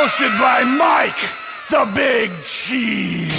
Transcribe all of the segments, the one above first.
Hosted by Mike, the Big Cheese.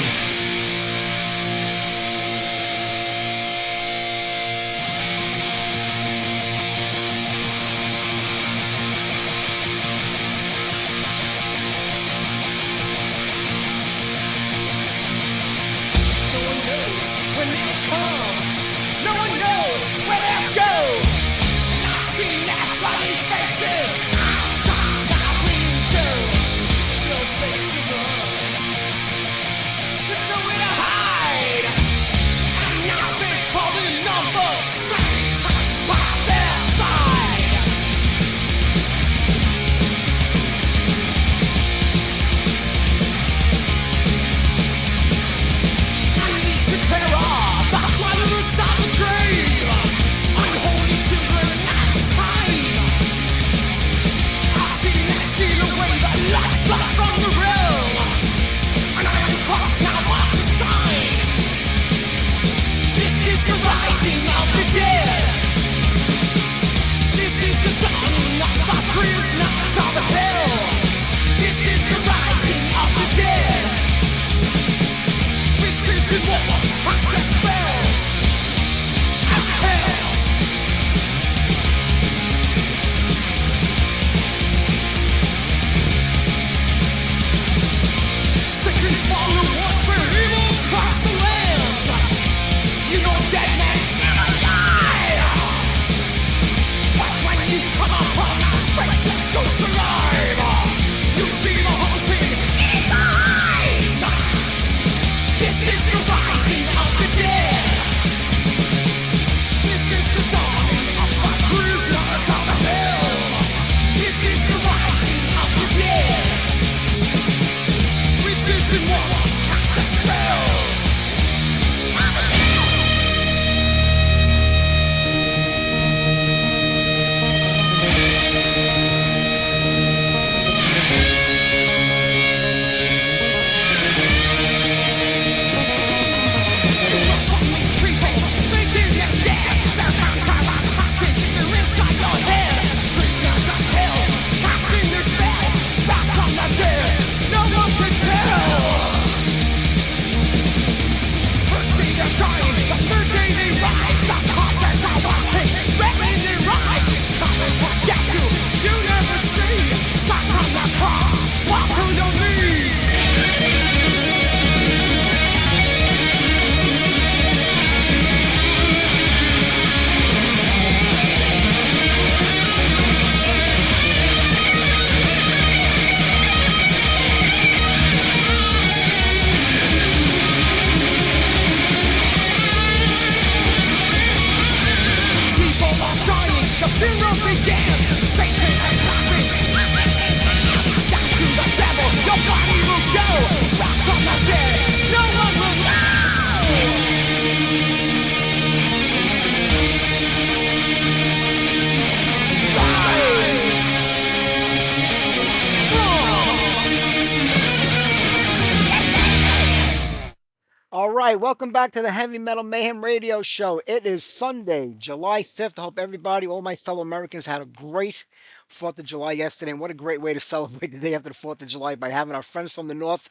Welcome back to the Heavy Metal Mayhem Radio Show. It is Sunday, July 5th. I hope everybody, all my fellow Americans, had a great 4th of July yesterday. And what a great way to celebrate the day after the 4th of July by having our friends from the North,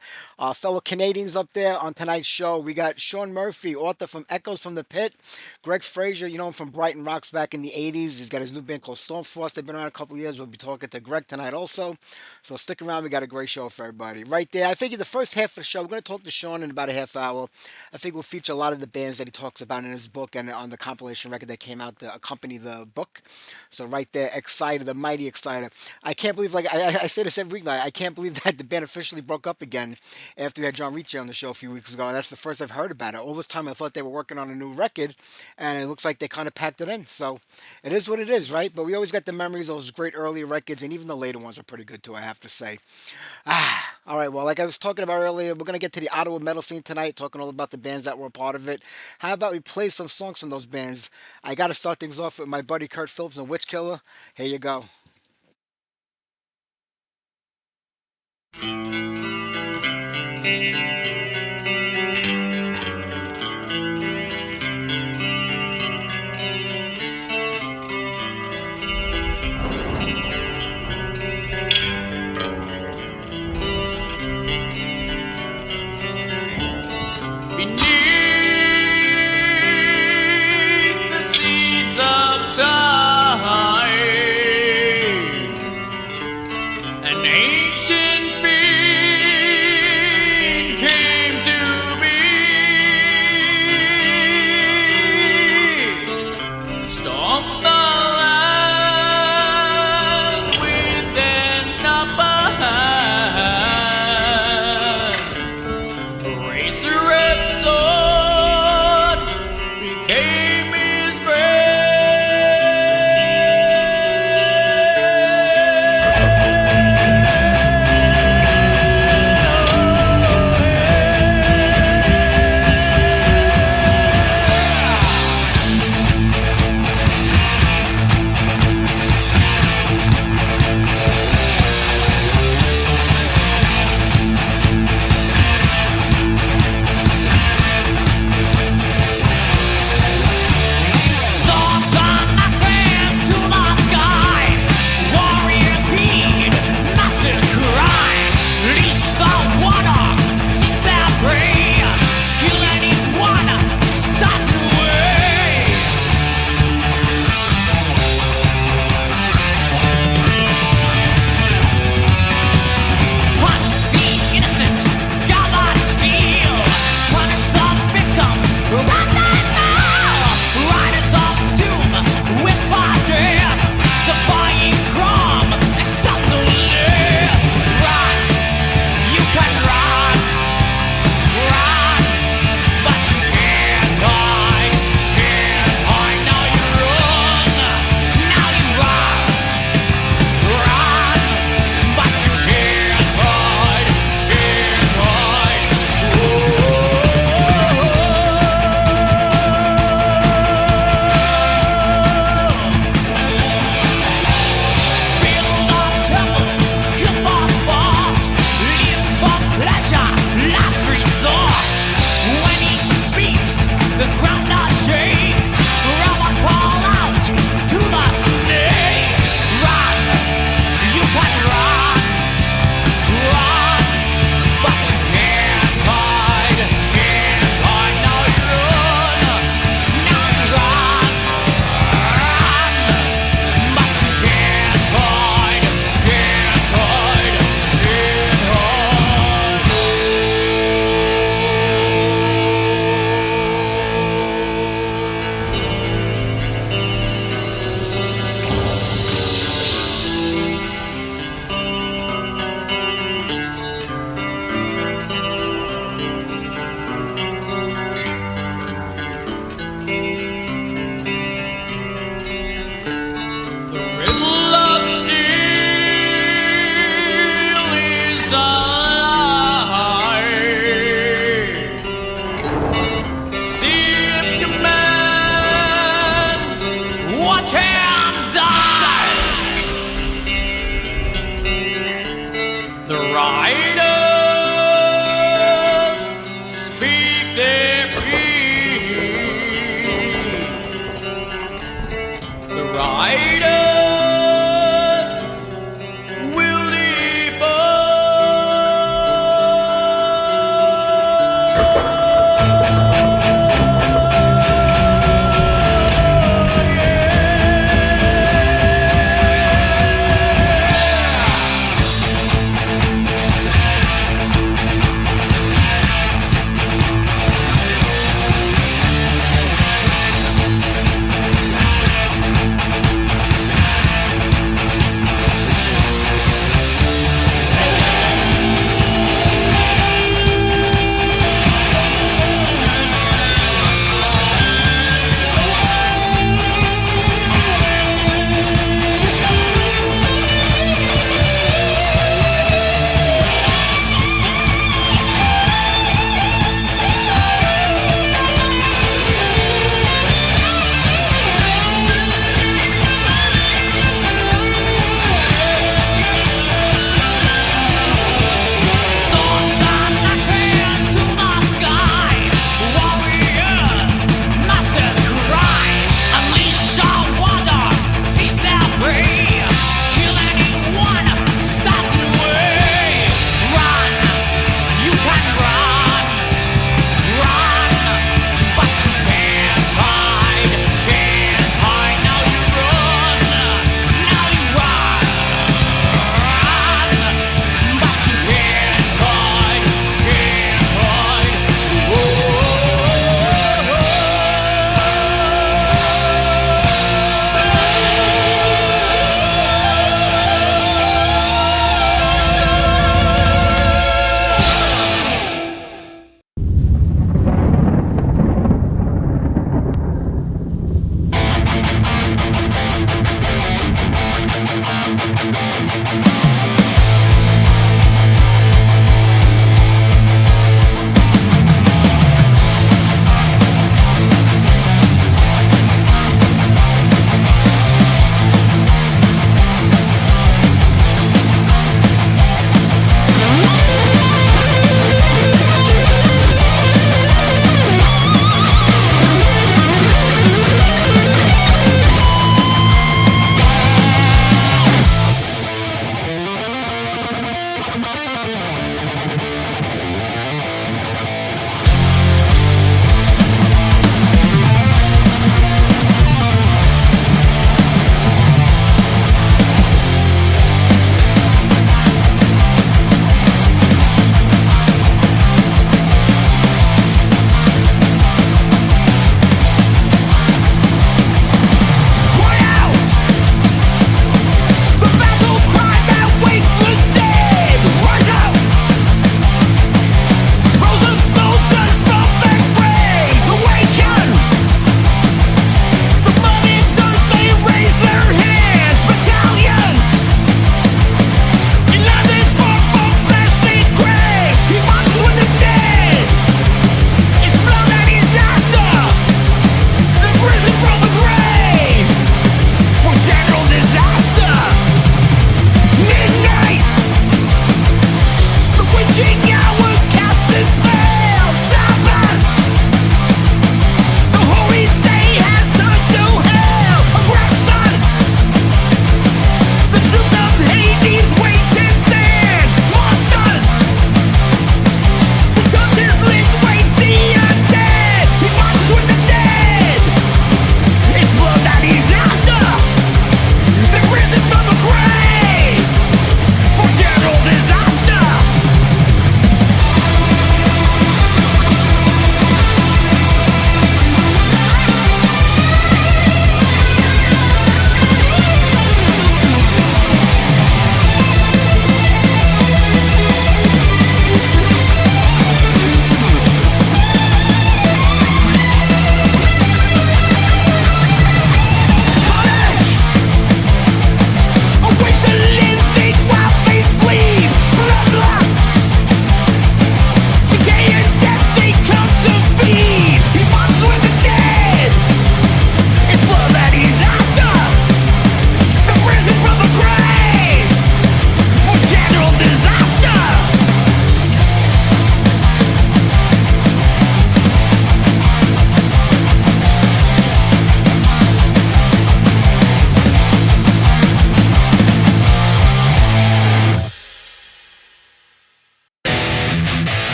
fellow Canadians up there on tonight's show. We got Sean Murphy, author from Echoes from the Pit. Greg Fraser, you know him from Brighton Rocks back in the 80s. He's got his new band called Stormfrost. They've been around a couple of years. We'll be talking to Greg tonight also. So stick around. We got a great show for everybody. Right there, I figured the first half of the show, we're going to talk to Sean in about a half hour. I think we'll feature a lot of the bands that he talks about in his book and on the compilation record that came out to accompany the book. So right there, Exciter, the mighty Exciter. I can't believe, like I say this every week, like, I can't believe that the band officially broke up again after we had John Ricci on the show a few weeks ago. And that's the first I've heard about it. All this time I thought they were working on a new record, and it looks like they kind of packed it in. So it is what it is, right? But we always got the memories of those great early records, and even the later ones are pretty good too, I have to say. All right, well, like I was talking about earlier, we're going to get to the Ottawa metal scene tonight, talking all about the bands that were a part of it. How about we play some songs from those bands? I got to start things off with my buddy Kurt Phillips and Witch Killer. Here you go. side. An ancient fiend came to be. Stormed the land with an upper hand. A racer red sword became his brand.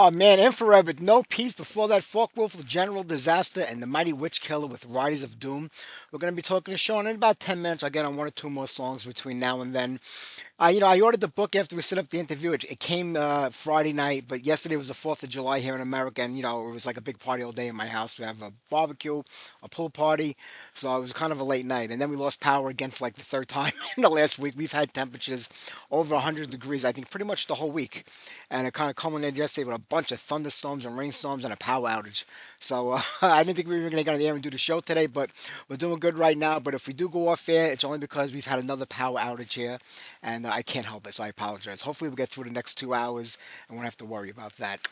Oh man, Infrared with No Peace. Before that, Folkwolf with General Disaster and The Mighty Witch Killer with Riders of Doom. We're going to be talking to Sean in about 10 minutes. I'll get on one or two more songs between now and then. I ordered the book after we set up the interview. It came Friday night, but yesterday was the 4th of July here in America, and it was like a big party all day in my house. We have a barbecue, a pool party, so it was kind of a late night. And then we lost power again for like the third time in the last week. We've had temperatures over 100 degrees, I think, pretty much the whole week, and it kind of culminated yesterday with a bunch of thunderstorms and rainstorms and a power outage. So I didn't think we were going to get on the air and do the show today, but we're doing good right now. But if we do go off air, it's only because we've had another power outage here, and I can't help it, so I apologize. Hopefully, we'll get through the next 2 hours and won't have to worry about that.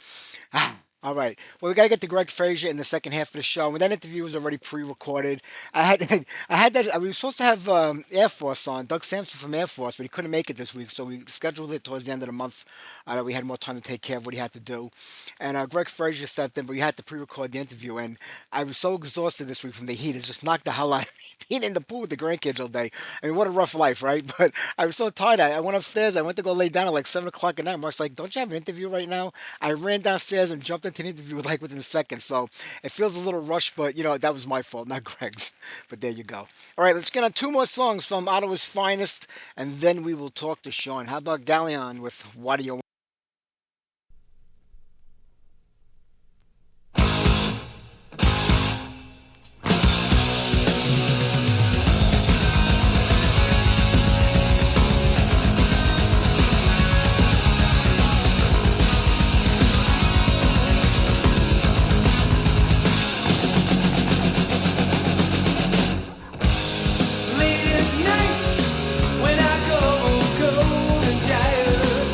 All right. Well, we got to get to Greg Fraser in the second half of the show. And that interview was already pre-recorded. I had, I had that. We were supposed to have Air Force on, Doug Sampson from Air Force, but he couldn't make it this week, so we scheduled it towards the end of the month. We had more time to take care of what he had to do. And Greg Fraser stepped in, but we had to pre-record the interview. And I was so exhausted this week from the heat; it just knocked the hell out of me. Being in the pool with the grandkids all day. I mean, what a rough life, right? But I was so tired. I went upstairs. I went to go lay down at like 7 o'clock at night. Mark's like, "Don't you have an interview right now?" I ran downstairs and jumped into the interview like within a second. So it feels a little rushed, but that was my fault, not Greg's. But there you go. All right, let's get on two more songs from Ottawa's finest, and then we will talk to Sean. How about Galleon with "Why Do You Want?" Late at night, when I go cold and tired,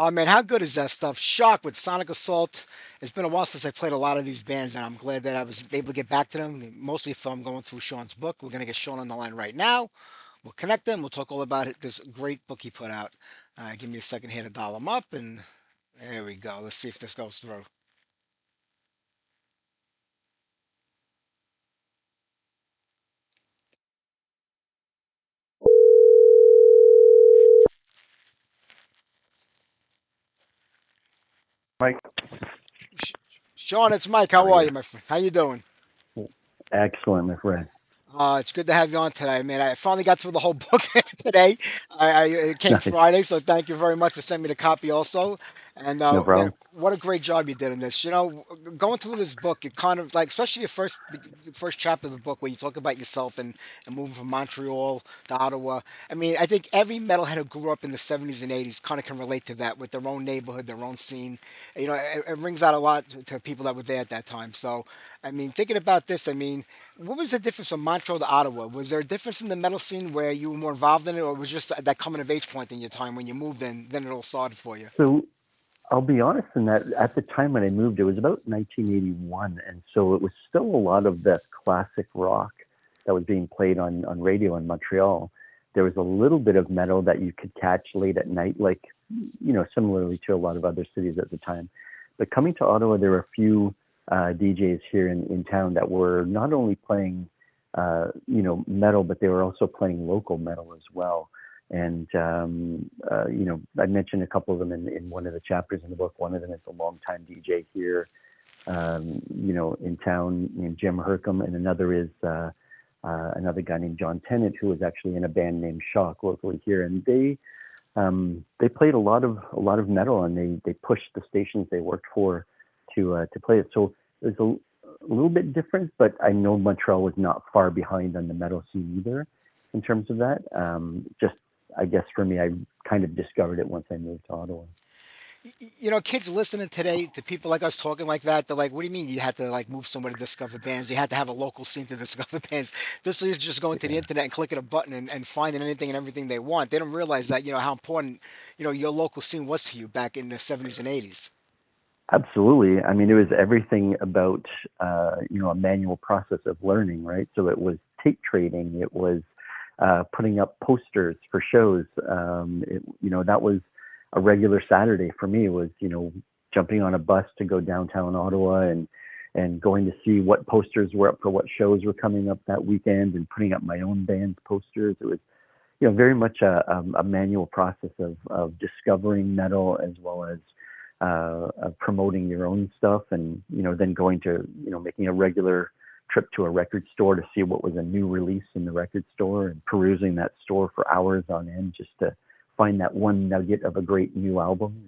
Oh man, how good is that stuff? Shock with Sonic Assault. It's been a while since I played a lot of these bands, and I'm glad that I was able to get back to them. Mostly from going through Sean's book. We're gonna get Sean on the line right now. We'll connect them. We'll talk all about it. This great book he put out. Give me a second here to dial him up, and there we go. Let's see if this goes through. Mike, Sh- Sean, it's Mike. how How are are you? you, my friend? How you doing? Excellent, my friend. It's good to have you on today, man. I finally got through the whole book today. It came Nice. Friday, so thank you very much for sending me the copy also. And No man, problem. what a great job you did in this. Going through this book, it kind of like, especially the first chapter of the book where you talk about yourself and moving from Montreal to Ottawa. I mean, I think every metalhead who grew up in the '70s and '80s kind of can relate to that with their own neighborhood, their own scene. It rings out a lot to people that were there at that time. So, I mean, thinking about this, I mean. What was the difference from Montreal to Ottawa? Was there a difference in the metal scene where you were more involved in it, or was just that coming of age point in your time when you moved in, then it all started for you? So I'll be honest in that at the time when I moved, it was about 1981, and so it was still a lot of that classic rock that was being played on radio in Montreal. There was a little bit of metal that you could catch late at night, like similarly to a lot of other cities at the time. But coming to Ottawa, there were a few DJs here in town that were not only playing metal, but they were also playing local metal as well. And I mentioned a couple of them in one of the chapters in the book. One of them is a longtime DJ here, in town named Jim Hercom, and another is another guy named John Tennant, who was actually in a band named Shock locally here, and they played a lot of metal, and they pushed the stations they worked for to play it. So it was a little bit different, but I know Montreal was not far behind on the metal scene either in terms of that. Just I guess for me, I kind of discovered it once I moved to Ottawa. Kids listening today to people like us talking like that, they're like, "What do you mean you had to like move somewhere to discover bands? You had to have a local scene to discover bands." This is just going to the Yeah, internet and clicking a button and finding anything and everything they want. They don't realize that how important your local scene was to you back in the '70s and '80s. absolutely. I mean, it was everything about a manual process of learning, right? So it was tape trading, it was putting up posters for shows. That was a regular Saturday for me. Was jumping on a bus to go downtown Ottawa and going to see what posters were up for what shows were coming up that weekend and putting up my own band's posters. It was very much a manual process of discovering metal as well as of promoting your own stuff, and then going to making a regular trip to a record store to see what was a new release in the record store and perusing that store for hours on end just to find that one nugget of a great new album.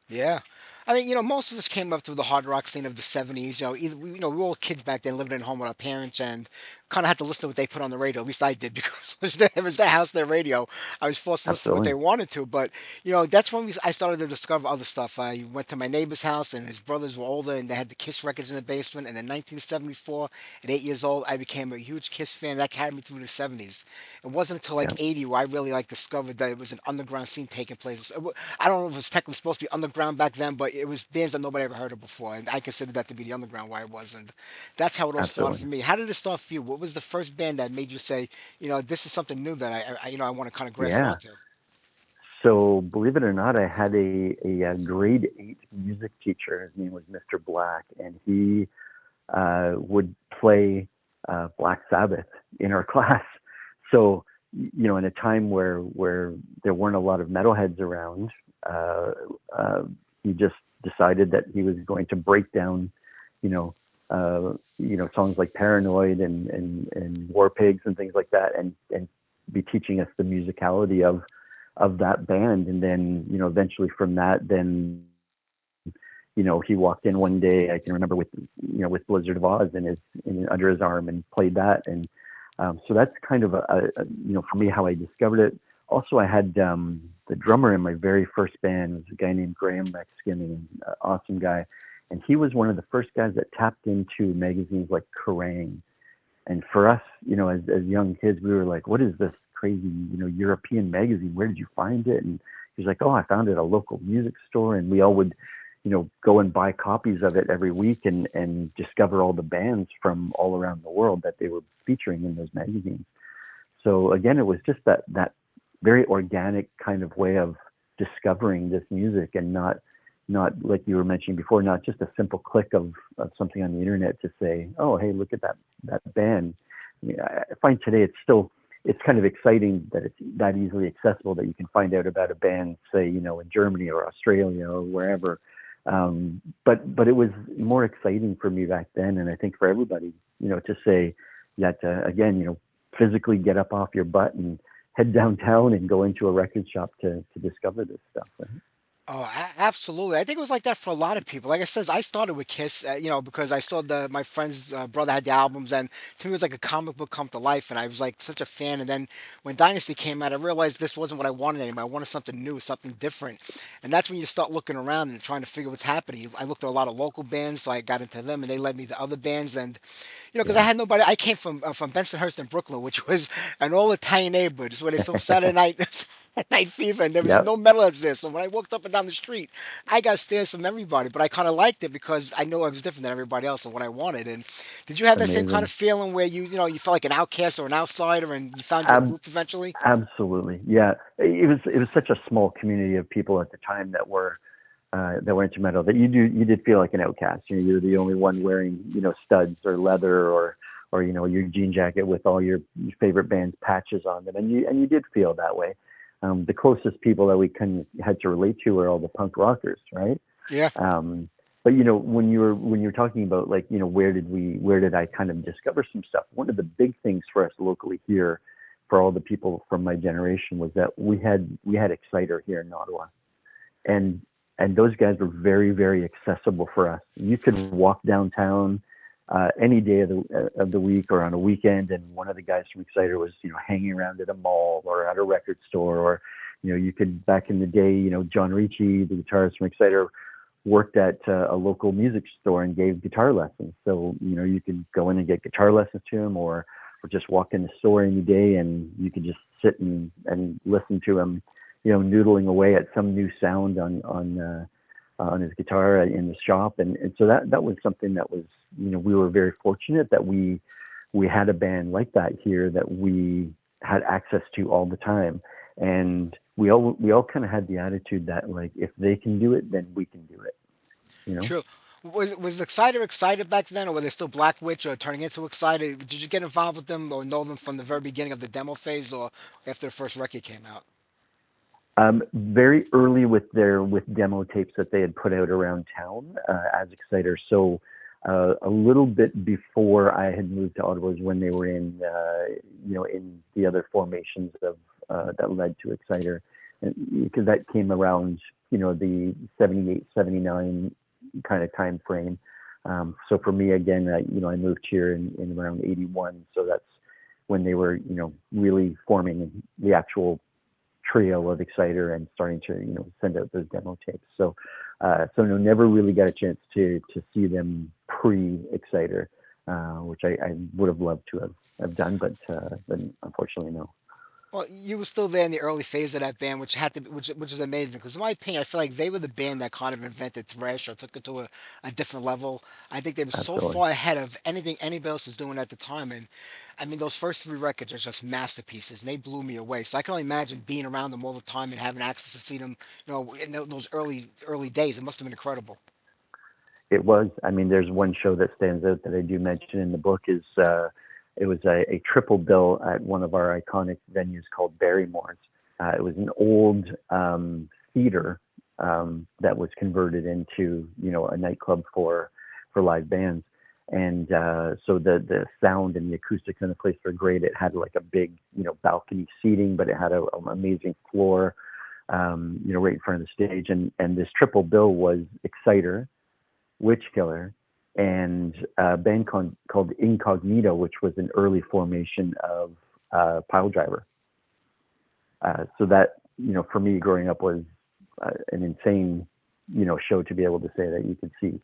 Yeah. I mean, most of us came up through the hard rock scene of the '70s. We were all kids back then, living at home with our parents, and kind of had to listen to what they put on the radio. At least I did, because it was their house, their radio. I was forced to listen to what Absolutely. they wanted to. But that's when I started to discover other stuff. I went to my neighbor's house, and his brothers were older, and they had the Kiss records in the basement. And in 1974, at 8 years old, I became a huge Kiss fan. That carried me through the '70s. It wasn't until like Yeah, '80 where I really like discovered that it was an underground scene taking place. I don't know if it was technically supposed to be underground back then, but it was bands that nobody ever heard of before, and I considered that to be the underground where I was, and that's how it all started absolutely. for me. How did it start for you? What was the first band that made you say, this is something new that I want to kind of grasp Yeah. onto? So believe it or not, I had a grade 8 music teacher. His name was Mr. Black, and he would play Black Sabbath in our class. So, in a time where there weren't a lot of metalheads around, uh, uh, he just decided that he was going to break down, you know, songs like Paranoid and War Pigs and things like that, and be teaching us the musicality of that band. And then, eventually from that, then he walked in one day, I can remember, with Blizzard of Oz under his arm, and played that. And so that's kind of for me, how I discovered it. Also, I had the drummer in my very first band was a guy named Graham Mexican, an awesome guy. And he was one of the first guys that tapped into magazines like Kerrang. And for us, as young kids, we were like, what is this crazy, European magazine? Where did you find it? And He's like, oh, I found it at a local music store, and we all would, go and buy copies of it every week and discover all the bands from all around the world that they were featuring in those magazines. So again, it was just that very organic kind of way of discovering this music, and not like you were mentioning before, not just a simple click of something on the internet to say, oh, hey, look at that band. I mean, I find today it's kind of exciting that it's that easily accessible, that you can find out about a band, say, in Germany or Australia or wherever. But it was more exciting for me back then, and I think for everybody, to say that again, physically get up off your butt and head downtown and go into a record shop to discover this stuff. Right? Oh, absolutely. I think it was like that for a lot of people. Like I said, I started with Kiss, because I saw my friend's brother had the albums, and to me it was like a comic book come to life, and I was like such a fan. And then when Dynasty came out, I realized this wasn't what I wanted anymore. I wanted something new, something different, and that's when you start looking around and trying to figure what's happening. I looked at a lot of local bands, so I got into them, and they led me to other bands, and because I Yeah, had nobody. I came from Bensonhurst in Brooklyn, which was an all Italian neighborhood. It's where they filmed Saturday Night Night Fever, and there was yeah, no metalheads there. So when I walked up and down the street, I got stares from everybody. But I kind of liked it because I know I was different than everybody else and what I wanted. And did you have that same kind of amazing. feeling where you felt like an outcast or an outsider, and you found your Ab- group eventually? Absolutely, yeah. It was such a small community of people at the time that were into metal, that you did feel like an outcast. You're the only one wearing studs or leather, or your jean jacket with all your favorite band's patches on them, and you did feel that way. The closest people that we had to relate to were all the punk rockers, right? Yeah. Um, but when you're talking about, like, where did I kind of discover some stuff? One of the big things for us locally here, for all the people from my generation, was that we had Exciter here in Ottawa, and those guys were very, very accessible for us. You could walk downtown any day of the week or on a weekend, and one of the guys from Exciter was hanging around at a mall or at a record store, or you could, back in the day, John Ricci, the guitarist from Exciter, worked at a local music store and gave guitar lessons. So you could go in and get guitar lessons to him, or just walk in the store any day, and you could just sit and listen to him, noodling away at some new sound on his guitar in the shop. And so that was something that was, we were very fortunate that we had a band like that here that we had access to all the time. And we all kind of had the attitude that, like, if they can do it, then we can do it, you know? True. Was Exciter excited back then, or were they still Black Witch or turning into Exciter? Did you get involved with them or know them from the very beginning of the demo phase, or after the first record came out? Very early with demo tapes that they had put out around town as Exciter. So a little bit before I had moved to Ottawa is when they were in the other formations of that led to Exciter, because that came around the 78, 79 kind of time frame. So for me, again, I moved here in around 81. So that's when they were really forming the actual trio of Exciter and starting to send out those demo tapes. So no, never really got a chance to see them pre-Exciter, which I would have loved to have done, but unfortunately no. Well, you were still there in the early phase of that band, which is amazing. Because in my opinion, I feel like they were the band that kind of invented thrash or took it to a different level. I think they were so Absolutely. far ahead of anything anybody else was doing at the time. And I mean, those first three records are just masterpieces, and they blew me away. So I can only imagine being around them all the time and having access to see them, in those early days. It must have been incredible. It was. I mean, there's one show that stands out that I do mention in the book. Is It was a triple bill at one of our iconic venues called Barrymore's. It was an old theater that was converted into a nightclub for live bands. And so the sound and the acoustics in the place were great. It had like a big balcony seating, but it had an amazing floor right in front of the stage. And this triple bill was Exciter, Witch Killer, and a band called Incognito, which was an early formation of Pile Driver. So that, for me growing up was an insane, show to be able to say that you could see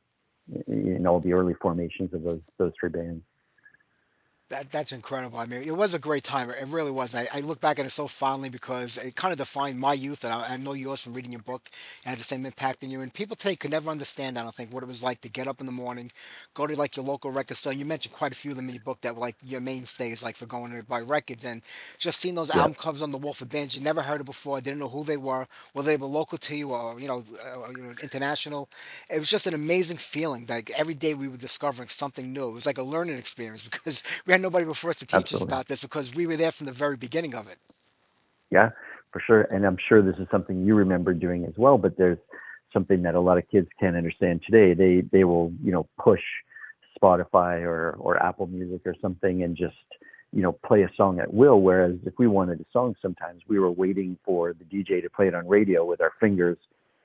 in all the early formations of those three bands. That's incredible. I mean, it was a great time. It really was. I look back at it so fondly because it kind of defined my youth, and I know yours from reading your book. It had the same impact on you. And people today could never understand, I don't think, what it was like to get up in the morning, go to like your local record store. You mentioned quite a few of them in your book that were like your mainstays, like for going to buy records, and just seeing those Yeah, album covers on the wall for bands you never heard of before, didn't know who they were, whether they were local to you or international. It was just an amazing feeling. Like every day we were discovering something new. It was like a learning experience because we had nobody before us to teach us absolutely. about this because we were there from the very beginning of it. Yeah, for sure. And I'm sure this is something you remember doing as well, but there's something that a lot of kids can't understand today. They will, push Spotify or Apple Music or something and just, play a song at will. Whereas if we wanted a song, sometimes we were waiting for the DJ to play it on radio with our fingers,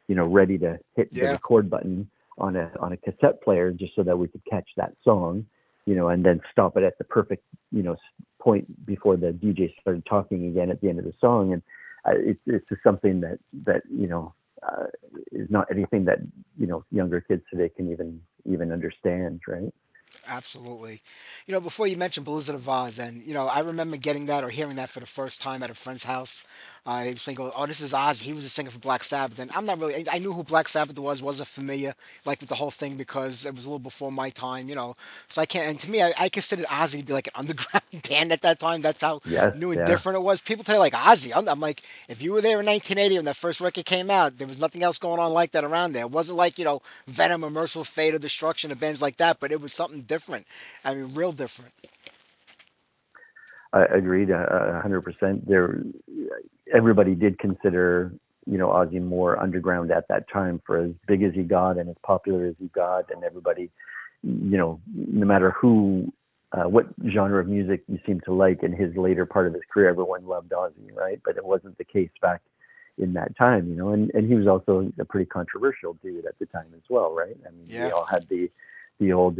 ready to hit the Yeah, record button on a cassette player just so that we could catch that song, and then stop it at the perfect, point before the DJ started talking again at the end of the song. And it's just something that is not anything that younger kids today can even understand, right? absolutely. Before you mentioned Blizzard of Oz, and I remember getting that or hearing that for the first time at a friend's house. They were saying, "Oh, this is Oz. He was a singer for Black Sabbath." And I'm not really. I knew who Black Sabbath was. Wasn't familiar like with the whole thing because it was a little before my time. So I can't. And to me, I considered Ozzy to be like an underground band at that time. That's how Yes, new and yeah. different it was. People today like Ozzy. I'm like, if you were there in 1980 when that first record came out, there was nothing else going on like that around there. It wasn't like Venom or Merciful Fate or Destruction or bands like that, but it was something different. I mean, real different. I agreed 100%. Everybody did consider, Ozzy more underground at that time for as big as he got and as popular as he got, and everybody, no matter what genre of music you seem to like in his later part of his career, everyone loved Ozzy, right? But it wasn't the case back in that time, and he was also a pretty controversial dude at the time as well, right? I mean, we Yeah, all had the old,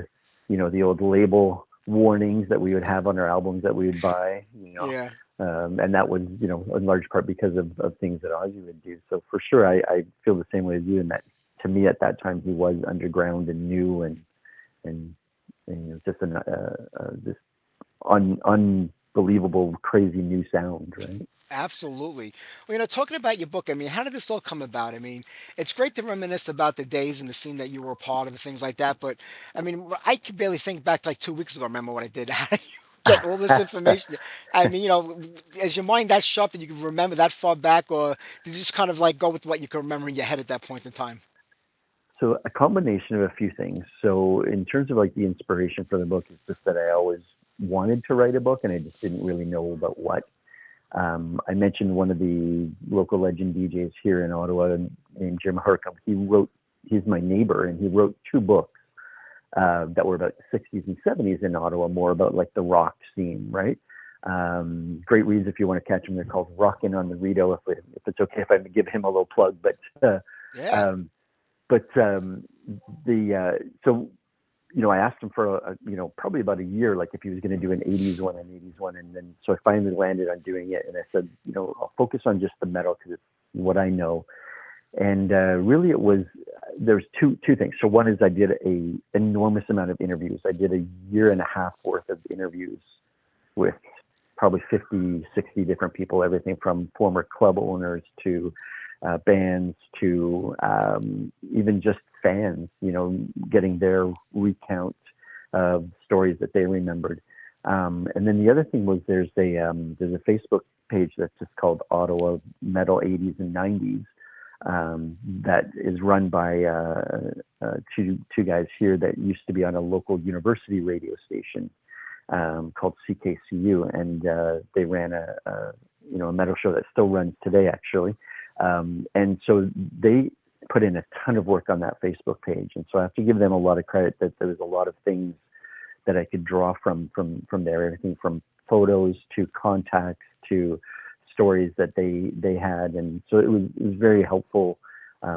the old label warnings that we would have on our albums that we would buy, yeah. and that was, in large part because of things that Ozzy would do. So for sure, I feel the same way as you, and that to me at that time he was underground and new and, just this unbelievable, crazy new sound, right? Absolutely. Well, talking about your book, I mean, how did this all come about? I mean, it's great to reminisce about the days and the scene that you were a part of and things like that. But I mean, I could barely think back to like 2 weeks ago. Remember what I did? How do you get all this information? I mean, is your mind that sharp that you can remember that far back, or did you just kind of like go with what you can remember in your head at that point in time? So a combination of a few things. So in terms of like the inspiration for the book, it's just that I always wanted to write a book and I just didn't really know about what. I mentioned one of the local legend DJs here in Ottawa named Jim Harcum. He's my neighbor, and he wrote two books that were about the 60s and 70s in Ottawa, more about like the rock scene, right? Great reads if you want to catch them. They're called Rockin' on the Rito, if it's okay if I give him a little plug. Yeah. Um, but the so I asked him for probably about a year, like if he was going to do an 80s one, and then so I finally landed on doing it, and I said, I'll focus on just the metal because it's what I know, and really it was there's two things. So one is I did a enormous amount of interviews. I did a year and a half worth of interviews with probably 50, 60 different people, everything from former club owners to bands to even just fans, getting their recount of stories that they remembered. And then the other thing was there's a Facebook page that's just called Ottawa Metal 80s and 90s that is run by two guys here that used to be on a local university radio station called CKCU, and they ran a metal show that still runs today, actually. And so they put in a ton of work on that Facebook page, and so I have to give them a lot of credit that there was a lot of things that I could draw from there, everything from photos to contacts to stories that they had, and so it was very helpful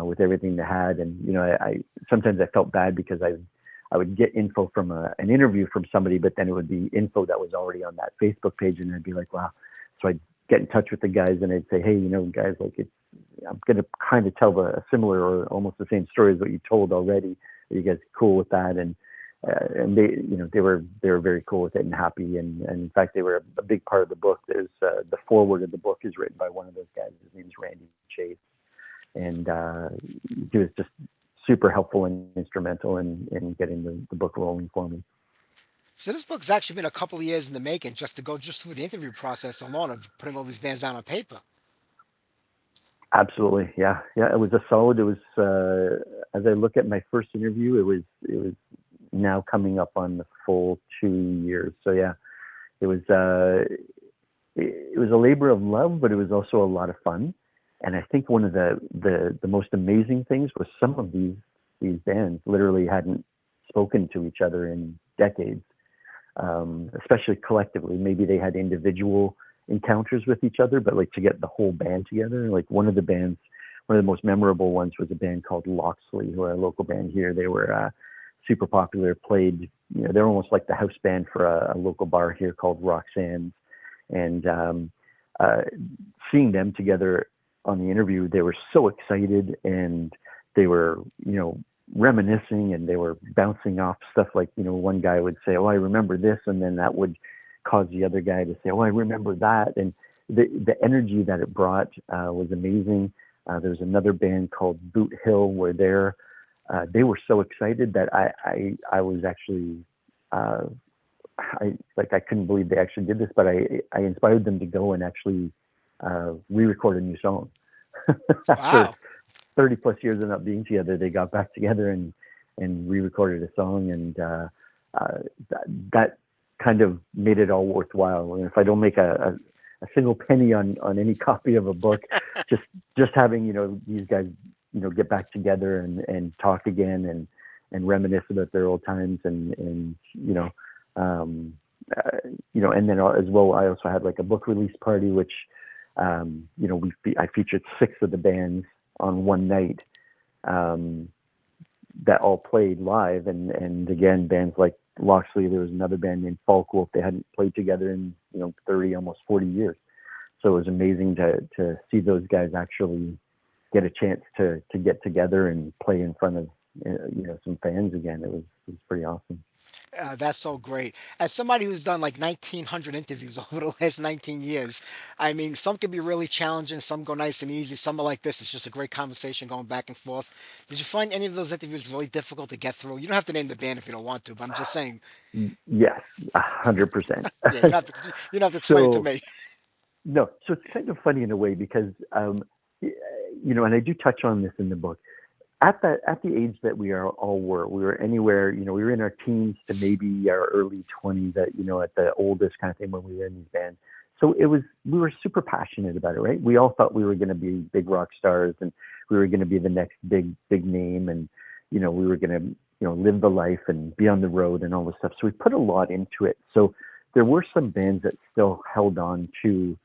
with everything they had. And I sometimes I felt bad because I would get info from an interview from somebody, but then it would be info that was already on that Facebook page, and I'd be like, wow. So I'd get in touch with the guys and I'd say, hey, guys, like I'm going to kind of tell a similar or almost the same story as what you told already. Are you guys cool with that? And and they were very cool with it and happy. And in fact, they were a big part of the book. There's the foreword of the book is written by one of those guys. His name's Randy Chase, and he was just super helpful and instrumental in getting the book rolling for me. So this book's actually been a couple of years in the making, just to go just through the interview process alone of putting all these bands down on paper. Absolutely, yeah. It was a solid. It was as I look at my first interview, it was now coming up on the full 2 years. So yeah, it was a labor of love, but it was also a lot of fun. And I think one of the most amazing things was some of these bands literally hadn't spoken to each other in decades, especially collectively. Maybe they had individual encounters with each other, but like to get the whole band together, like one of the most memorable ones was a band called Loxley, who are a local band here. They were super popular, played, they're almost like the house band for a local bar here called Roxanne's. And seeing them together on the interview, they were so excited, and they were, reminiscing, and they were bouncing off stuff like, one guy would say, "Oh, I remember this," and then that would cause the other guy to say, "Oh, I remember that." And the energy that it brought was amazing. There was another band called Boot Hill where they were so excited that I was actually I couldn't believe they actually did this, but I inspired them to go and actually re-record a new song. Wow. 30 plus years of not being together, they got back together and re-recorded a song, and that kind of made it all worthwhile. And if I don't make a single penny on any copy of a book, just having these guys get back together and talk again and reminisce about their old times and and then as well, I also had like a book release party, which I featured 6 of the bands on one night that all played live, and again, bands like Loxley. There was another band named Falkwolf. They hadn't played together in 30, almost 40 years. So it was amazing to see those guys actually get a chance to get together and play in front of some fans again. It was pretty awesome. That's so great. As somebody who's done like 1,900 interviews over the last 19 years, I mean, some can be really challenging, some go nice and easy, some are like this. It's just a great conversation going back and forth. Did you find any of those interviews really difficult to get through? You don't have to name the band if you don't want to, but I'm just saying. Yes, 100%. Yeah, you don't have to explain it to So me. no, so it's kind of funny in a way because and I do touch on this in the book. At the age that we were anywhere, we were in our teens to maybe our early 20s at the oldest kind of thing when we were in these bands. So we were super passionate about it, right? We all thought we were going to be big rock stars, and we were going to be the next big name, and we were going to live the life and be on the road and all this stuff. So we put a lot into it. So there were some bands that still held on to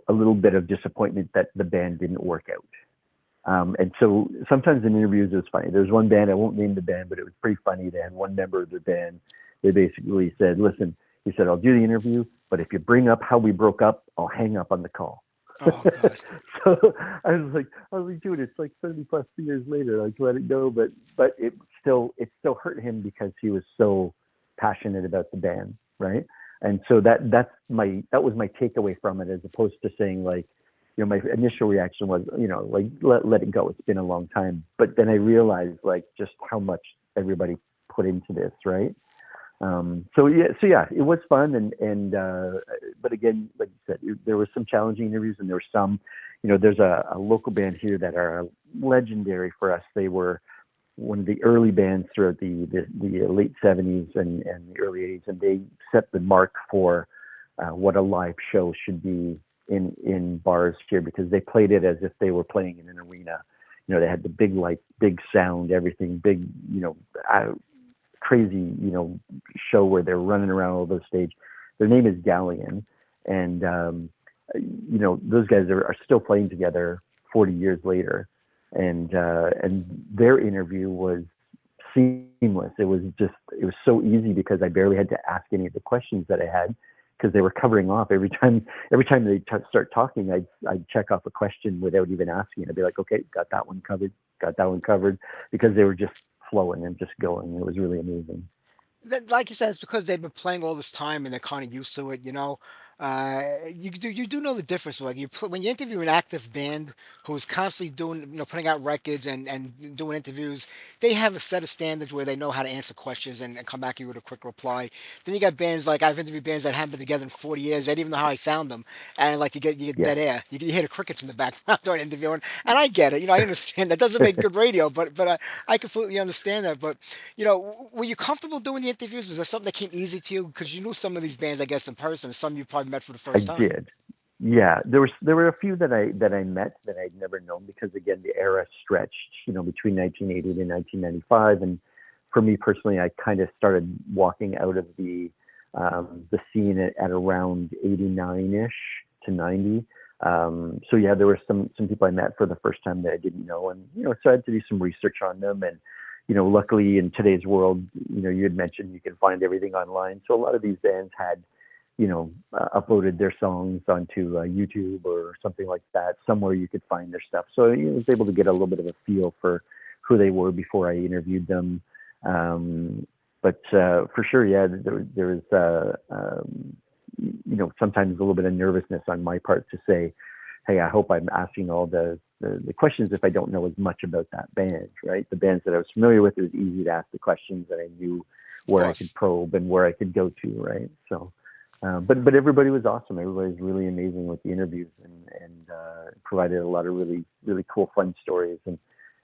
a little bit of disappointment that the band didn't work out. And so sometimes in interviews, it was funny. There's one band, I won't name the band, but it was pretty funny. They had one member of the band. They basically said, "Listen," he said, "I'll do the interview, but if you bring up how we broke up, I'll hang up on the call." Oh, God. So I was like, dude, it's like 30 plus years later, like let it go. But it still hurt him because he was so passionate about the band, right? And so that was my takeaway from it, as opposed to saying like, my initial reaction was, like let it go. It's been a long time. But then I realized like just how much everybody put into this, right? So yeah, it was fun, and but again, like you said, there were some challenging interviews, and there were some, there's a local band here that are legendary for us. They were one of the early bands throughout the late 70s and the early 80s, and they set the mark for what a live show should be in bars here, because they played it as if they were playing in an arena. They had the big lights, big sound, everything, big, crazy, show where they're running around all over the stage. Their name is Galleon, and those guys are still playing together 40 years later, and their interview was seamless. It was so easy because I barely had to ask any of the questions that I had, because they were covering off every time they start talking. I'd check off a question without even asking. I'd be like, okay, got that one covered, because they were just flowing and just going. It was really amazing. Like you said, it's because they've been playing all this time and they're kind of used to it. You do know the difference. Like when you interview an active band who's constantly doing, putting out records and doing interviews, they have a set of standards where they know how to answer questions and come back to you with a quick reply. Then you got bands like I've interviewed bands that haven't been together in 40 years. They didn't even know how I found them, and like you get Yeah. dead air. You hear the crickets in the background during interviewing, and I get it. I understand that doesn't make good radio, but I completely understand that. But were you comfortable doing the interviews? Was that something that came easy to you? Because you knew some of these bands, I guess, in person. Some you probably met for the I first time. did. Yeah, there were a few that I met that I'd never known because again the era stretched, between 1980 and 1995, and for me personally, I kind of started walking out of the scene at around 89ish to 90. So yeah, there were some people I met for the first time that I didn't know, and so I had to do some research on them, and luckily in today's world, you had mentioned you can find everything online, so a lot of these bands had uploaded their songs onto YouTube or something like that. Somewhere you could find their stuff. So I was able to get a little bit of a feel for who they were before I interviewed them. But for sure, yeah, there was, sometimes a little bit of nervousness on my part to say, hey, I hope I'm asking all the questions if I don't know as much about that band, right? The bands that I was familiar with, it was easy to ask the questions that I knew where I could probe and where I could go to, right? So, but everybody was awesome. Everybody was really amazing with the interviews and provided a lot of really, really cool, fun stories. And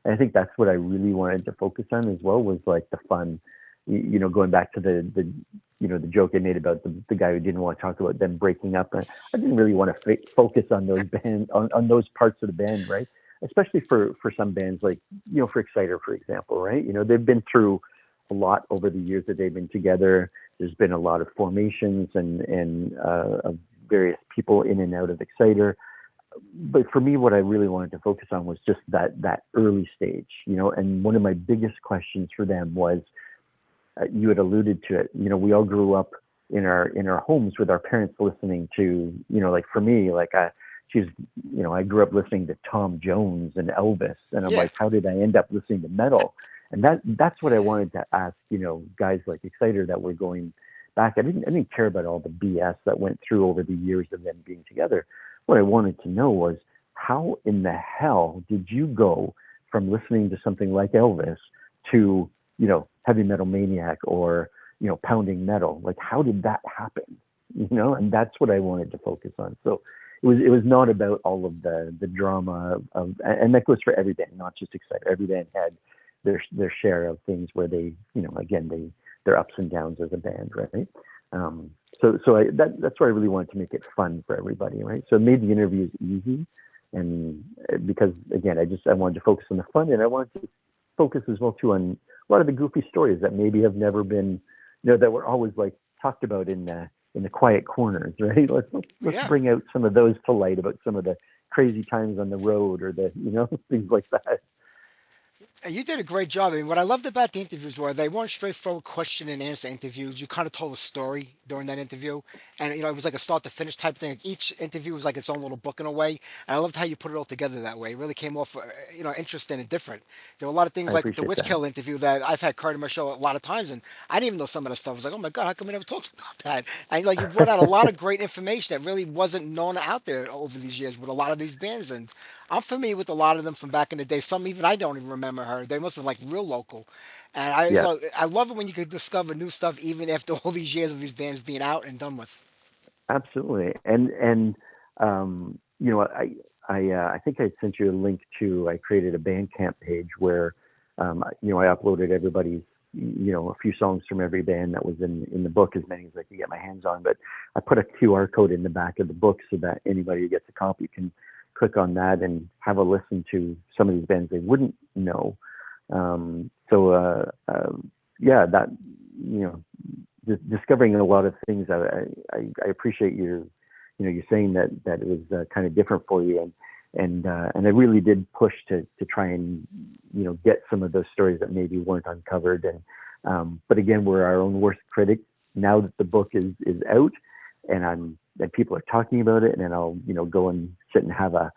I think that's what I really wanted to focus on as well, was like the fun, going back to the joke I made about the guy who didn't want to talk about them breaking up. I didn't really want to focus on those bands, on those parts of the band, right? Especially for some bands like, for Exciter, for example, right? They've been through a lot over the years that they've been together. There's been a lot of formations and of various people in and out of Exciter. But for me, what I really wanted to focus on was just that early stage, and one of my biggest questions for them was, you had alluded to it, we all grew up in our homes with our parents listening to, like for me, like I grew up listening to Tom Jones and Elvis, and I'm like, how did I end up listening to metal? And that's what I wanted to ask, guys like Exciter that were going back. I didn't care about all the BS that went through over the years of them being together. What I wanted to know was, how in the hell did you go from listening to something like Elvis to, Heavy Metal Maniac or, pounding metal? Like, how did that happen? And that's what I wanted to focus on. So it was not about all of the drama of, and that goes for every band, not just Exciter. Every band had their share of things where they, again, their ups and downs as a band, right? That's why I really wanted to make it fun for everybody, right? So it made the interviews easy, and because again, I wanted to focus on the fun, and I wanted to focus as well too on a lot of the goofy stories that maybe have never been, that were always like talked about in the quiet corners, right? Let's bring out some of those to light about some of the crazy times on the road or the things like that. You did a great job. I mean, what I loved about the interviews were they weren't straightforward question and answer interviews. You kind of told a story during that interview, and it was like a start to finish type thing. Each interview was like its own little book in a way, and I loved how you put it all together that way. It really came off, interesting and different. There were a lot of I things like the appreciate Witch that. Kill interview that I've had Kurt in my show a lot of times, and I didn't even know some of the stuff. I was like, oh my god, how come we never talked about that? And like you brought out a lot of great information that really wasn't known out there over these years with a lot of these bands, and I'm familiar with a lot of them from back in the day. Some even I don't even remember her. They must have been like real local. And Yeah. I love it when you could discover new stuff even after all these years of these bands being out and done with. Absolutely. And I think I sent you a link to, I created a Bandcamp page where I uploaded everybody's, a few songs from every band that was in the book, as many as I could get my hands on. But I put a QR code in the back of the book so that anybody who gets a copy can click on that and have a listen to some of these bands they wouldn't know. Yeah, that, discovering a lot of things. I appreciate you saying that it was kind of different for you, and I really did push to try and get some of those stories that maybe weren't uncovered. And but again, we're our own worst critic. Now that the book is out, and people are talking about it, and then I'll go and sit and have a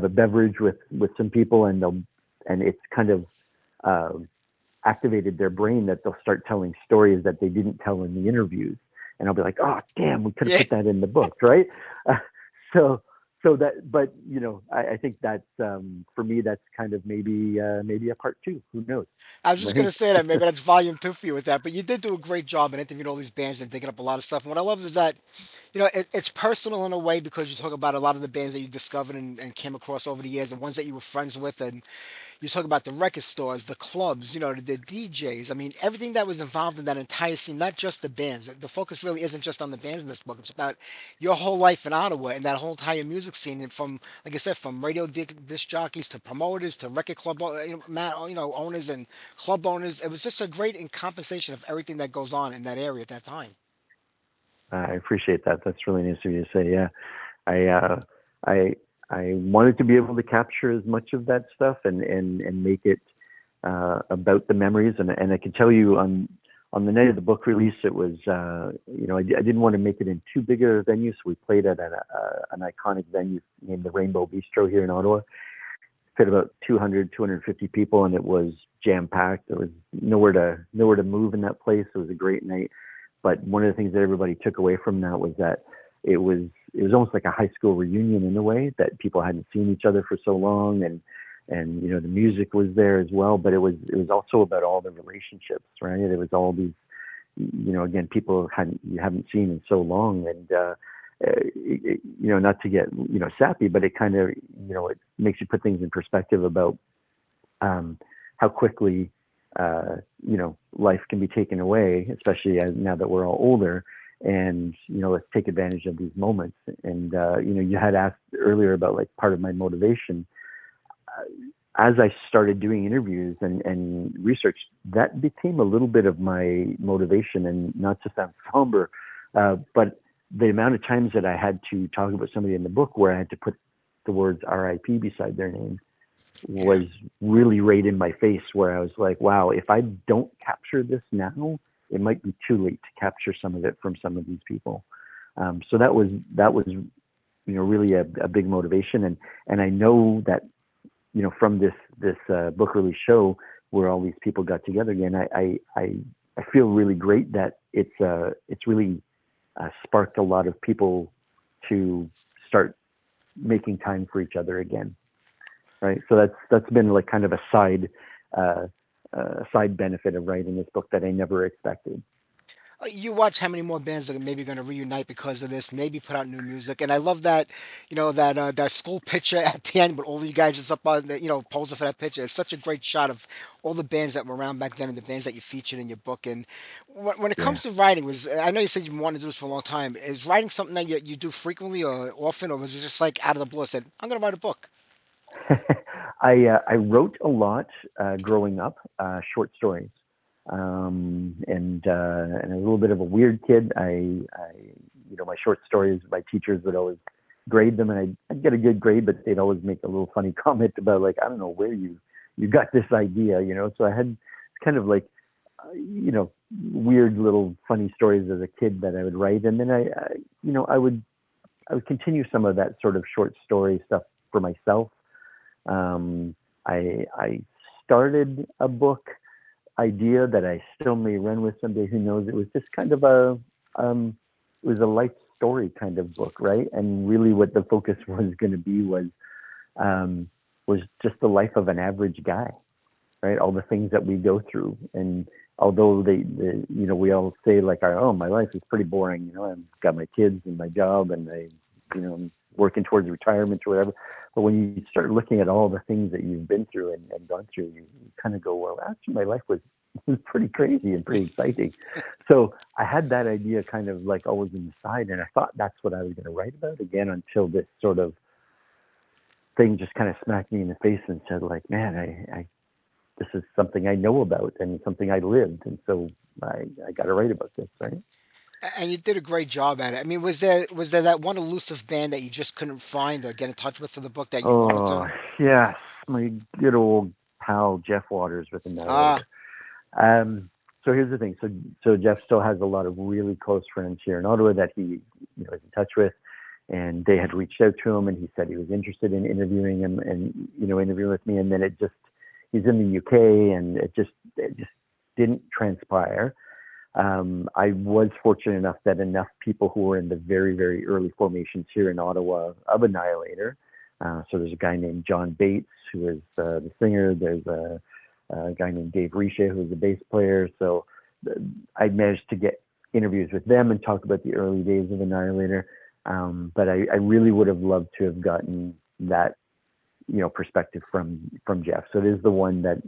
beverage with some people, and it's kind of activated their brain that they'll start telling stories that they didn't tell in the interviews. And I'll be like, oh, damn, we could have Yeah. put that in the book, right? Uh, so, so that, but I think that's for me, that's kind of maybe a part two. Who knows, I was just right? gonna say that maybe that's volume two for you with that, but you did do a great job in interviewing all these bands and digging up a lot of stuff. And what I love is that, it's personal in a way because you talk about a lot of the bands that you discovered and came across over the years, and ones that you were friends with, and you talk about the record stores, the clubs, the DJs. I mean, everything that was involved in that entire scene, not just the bands. The focus really isn't just on the bands in this book. It's about your whole life in Ottawa and that whole entire music scene, and from, like I said, from radio disc jockeys to promoters to record club, owners and club owners. It was just a great encompassation of everything that goes on in that area at that time. I appreciate that. That's really nice of you to say. Yeah, I I I wanted to be able to capture as much of that stuff and make it about the memories. And I can tell you on the night of the book release, it was I didn't want to make it in too big of a venue, so we played at an iconic venue named the Rainbow Bistro here in Ottawa. Fit about 250 people, and it was jam packed. There was nowhere to move in that place. It was a great night. But one of the things that everybody took away from that was that it was almost like a high school reunion in a way, that people hadn't seen each other for so long, and the music was there as well. But it was also about all the relationships, right? It was all these, again, people you haven't seen in so long, and not to get sappy, but it kind of it makes you put things in perspective about how quickly life can be taken away, especially now that we're all older. And let's take advantage of these moments. And you had asked earlier about like part of my motivation. As I started doing interviews and research, that became a little bit of my motivation. And not to sound somber, but the amount of times that I had to talk about somebody in the book where I had to put the words RIP beside their name was really right in my face, where I was like, wow, if I don't capture this now, it might be too late to capture some of it from some of these people. So that was really a big motivation. And I know that, from this book release show where all these people got together again, I feel really great that it's really sparked a lot of people to start making time for each other again. Right. So that's been like kind of a side benefit of writing this book that I never expected. You watch how many more bands are maybe going to reunite because of this, maybe put out new music. And I love that, that school picture at the end with all you guys just up on the, posing for that picture. It's such a great shot of all the bands that were around back then and the bands that you featured in your book. And when it Yeah. comes to writing, I know you said you wanted to do this for a long time. Is writing something that you do frequently or often, or was it just like out of the blue? Said, I'm going to write a book. I wrote a lot growing up, short stories, and a little bit of a weird kid. My short stories, my teachers would always grade them, and I'd get a good grade, but they'd always make a little funny comment about like, I don't know where you got this idea, So I had kind of like weird little funny stories as a kid that I would write, and then I would continue some of that sort of short story stuff for myself. I started a book idea that I still may run with someday. Who knows? It was just kind of it was a life story kind of book, right? And really, what the focus was going to be was just the life of an average guy, right? All the things that we go through, and although we all say like, oh, my life is pretty boring. I've got my kids and my job, and I'm working towards retirement or whatever. But when you start looking at all the things that you've been through and gone through, you kind of go, well, actually, my life was pretty crazy and pretty exciting. So I had that idea kind of like always in the side, and I thought that's what I was going to write about again, until this sort of thing just kind of smacked me in the face and said, like, man, I this is something I know about and something I lived, and so I got to write about this, right? And you did a great job at it. I mean, was there that one elusive band that you just couldn't find or get in touch with for the book that you wanted Oh, to? yes, my good old pal Jeff Waters with the Metal Ah, Order. So here's the thing. So Jeff still has a lot of really close friends here in Ottawa that he is in touch with, and they had reached out to him, and he said he was interested in interviewing him and interviewing with me. And then he's in the UK, and it just didn't transpire. I was fortunate enough that enough people who were in the very, very early formations here in Ottawa of Annihilator. So there's a guy named John Bates, who is the singer. There's a guy named Dave Riche, who's a bass player. So I managed to get interviews with them and talk about the early days of Annihilator. But I really would have loved to have gotten that, perspective from Jeff. So it is the one that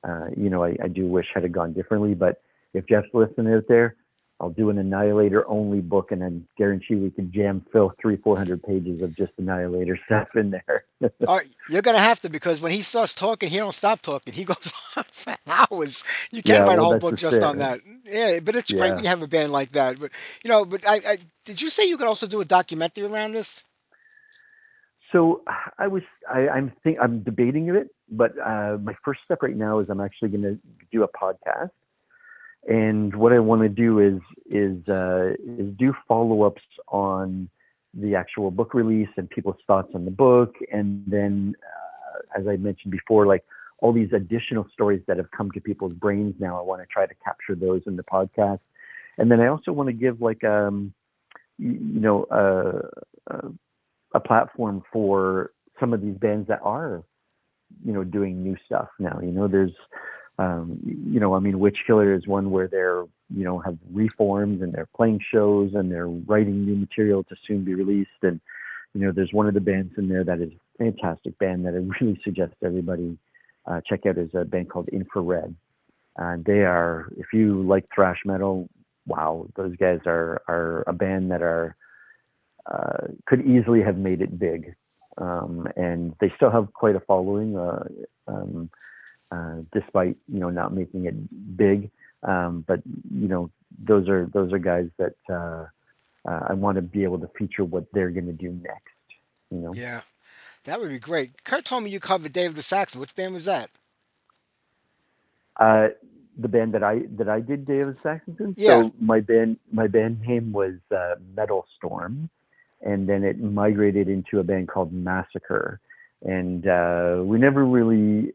I do wish had it gone differently. But if Jeff's listening out there, I'll do an Annihilator only book, and I guarantee we can fill 300-400 pages of just Annihilator stuff in there. All right, you're gonna have to, because when he starts talking, he don't stop talking. He goes on for hours. You can Yeah, write a well, whole that's book just just on it. that. Yeah, but it's great when Yeah. you have a band like that. But I did you say you could also do a documentary around this? So I'm debating it, but my first step right now is I'm actually going to do a podcast. And what I want to do is do follow-ups on the actual book release and people's thoughts on the book, and then as I mentioned before, like all these additional stories that have come to people's brains now, I want to try to capture those in the podcast. And then I also want to give like a platform for some of these bands that are doing new stuff now. There's Witch Killer is one where they're, have reformed and they're playing shows and they're writing new material to soon be released. And, there's one of the bands in there that is a fantastic band that I really suggest everybody check out, is a band called Infrared. And they are, if you like thrash metal, wow, those guys are a band that could easily have made it big. And they still have quite a following, despite not making it big, but those are guys that I want to be able to feature what they're going to do next. Yeah, that would be great. Kurt told me you covered Dave the Saxon. Which band was that? Uh, the band that I did, David Saxon. Yeah. So my band name was Metal Storm, and then it migrated into a band called Massacre. And we never really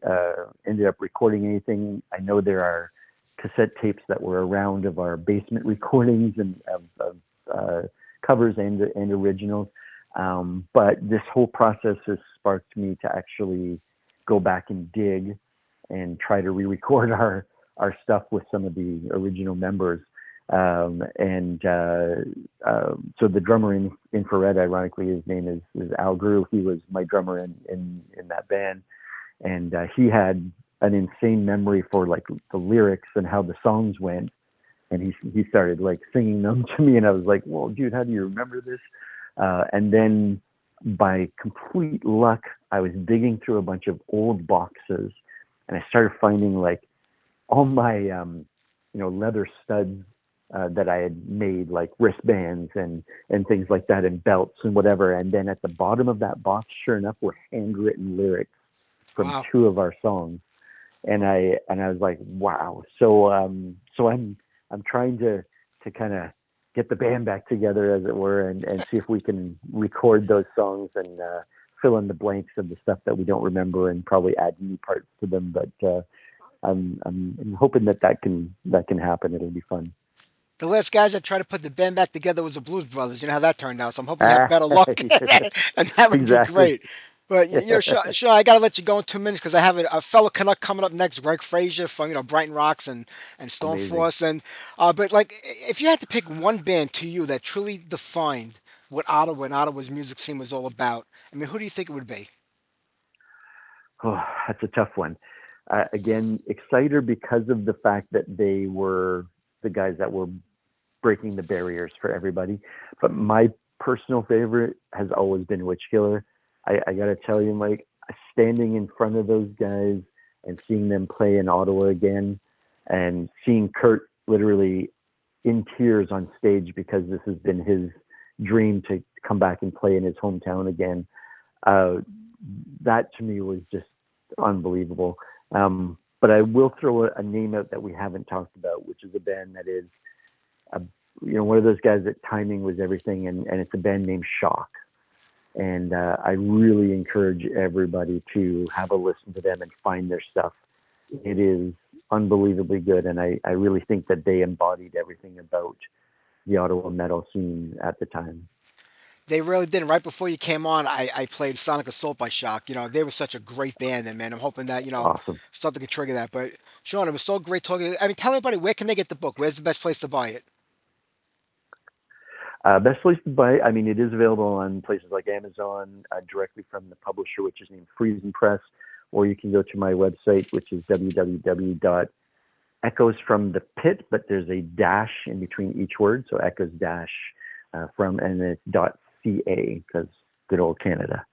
ended up recording anything. I know there are cassette tapes that were around of our basement recordings and of covers and originals. But this whole process has sparked me to actually go back and dig and try to re-record our stuff with some of the original members. So the drummer in Infrared, ironically, his name is Al Grew. He was my drummer in that band, and he had an insane memory for like the lyrics and how the songs went, and he started like singing them to me, and I was like, "Well, dude, how do you remember this?" And then by complete luck, I was digging through a bunch of old boxes, and I started finding like all my leather studs that I had made, like wristbands and things like that, and belts and whatever. And then at the bottom of that box, sure enough, were handwritten lyrics from Wow. 2 of our songs. And I was like, wow. So I'm trying to kind of get the band back together, as it were, and see if we can record those songs and fill in the blanks of the stuff that we don't remember, and probably add new parts to them. But I'm hoping that can happen. It'll be fun. The last guys that tried to put the band back together was the Blues Brothers. You know how that turned out. So I'm hoping you have better luck, and that would be Exactly. great. But Sean, I gotta let you go in 2 minutes because I have a fellow Canuck coming up next, Greg Fraser from Brighton Rocks and Amazing. Stormforce. And but like, if you had to pick one band to you that truly defined what Ottawa and Ottawa's music scene was all about, I mean, who do you think it would be? Oh, that's a tough one. Again, Exciter, because of the fact that they were the guys that were breaking the barriers for everybody. But my personal favorite has always been Witch Killer. I got to tell you, Mike, standing in front of those guys and seeing them play in Ottawa again, and seeing Kurt literally in tears on stage because this has been his dream to come back and play in his hometown again. That to me was just unbelievable. But I will throw a name out that we haven't talked about, which is a band that is, one of those guys that timing was everything, and it's a band named Shock. And I really encourage everybody to have a listen to them and find their stuff. It is unbelievably good, and I really think that they embodied everything about the Ottawa metal scene at the time. They really did. And right before you came on, I played Sonic Assault by Shock. They were such a great band, and man, I'm hoping that Awesome. something can trigger that. But Sean, it was so great talking. I mean, tell everybody where can they get the book? Where's the best place to buy it? Best place to buy. I mean, it is available on places like Amazon, directly from the publisher, which is named Friesen Press, or you can go to my website, which is www.echoesfromthepit, but there's a dash in between each word, so echoes dash from, and it's .ca, because good old Canada.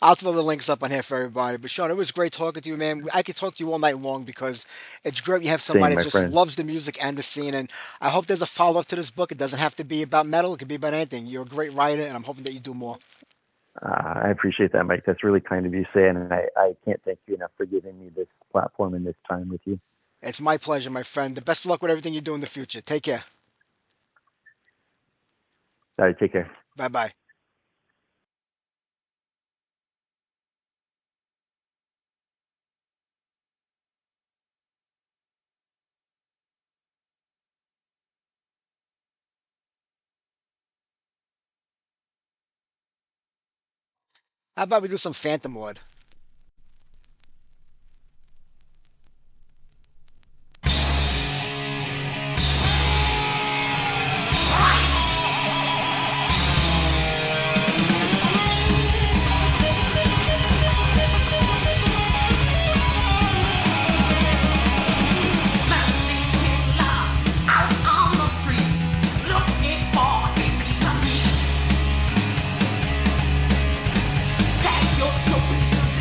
I'll throw the links up on here for everybody. But Sean, it was great talking to you, man. I could talk to you all night long because it's great you have Same, somebody that my just friend. loves the music and the scene. And I hope there's a follow up to this book. It doesn't have to be about metal. It could be about anything. You're a great writer, and I'm hoping that you do more. I appreciate that, Mike. That's really kind of you saying, and I can't thank you enough for giving me this platform and this time with you. It's my pleasure, my friend. The best of luck with everything you do in the future. Take care. All right, take care. Bye bye. How about we do some Phantom Lord? Your pieces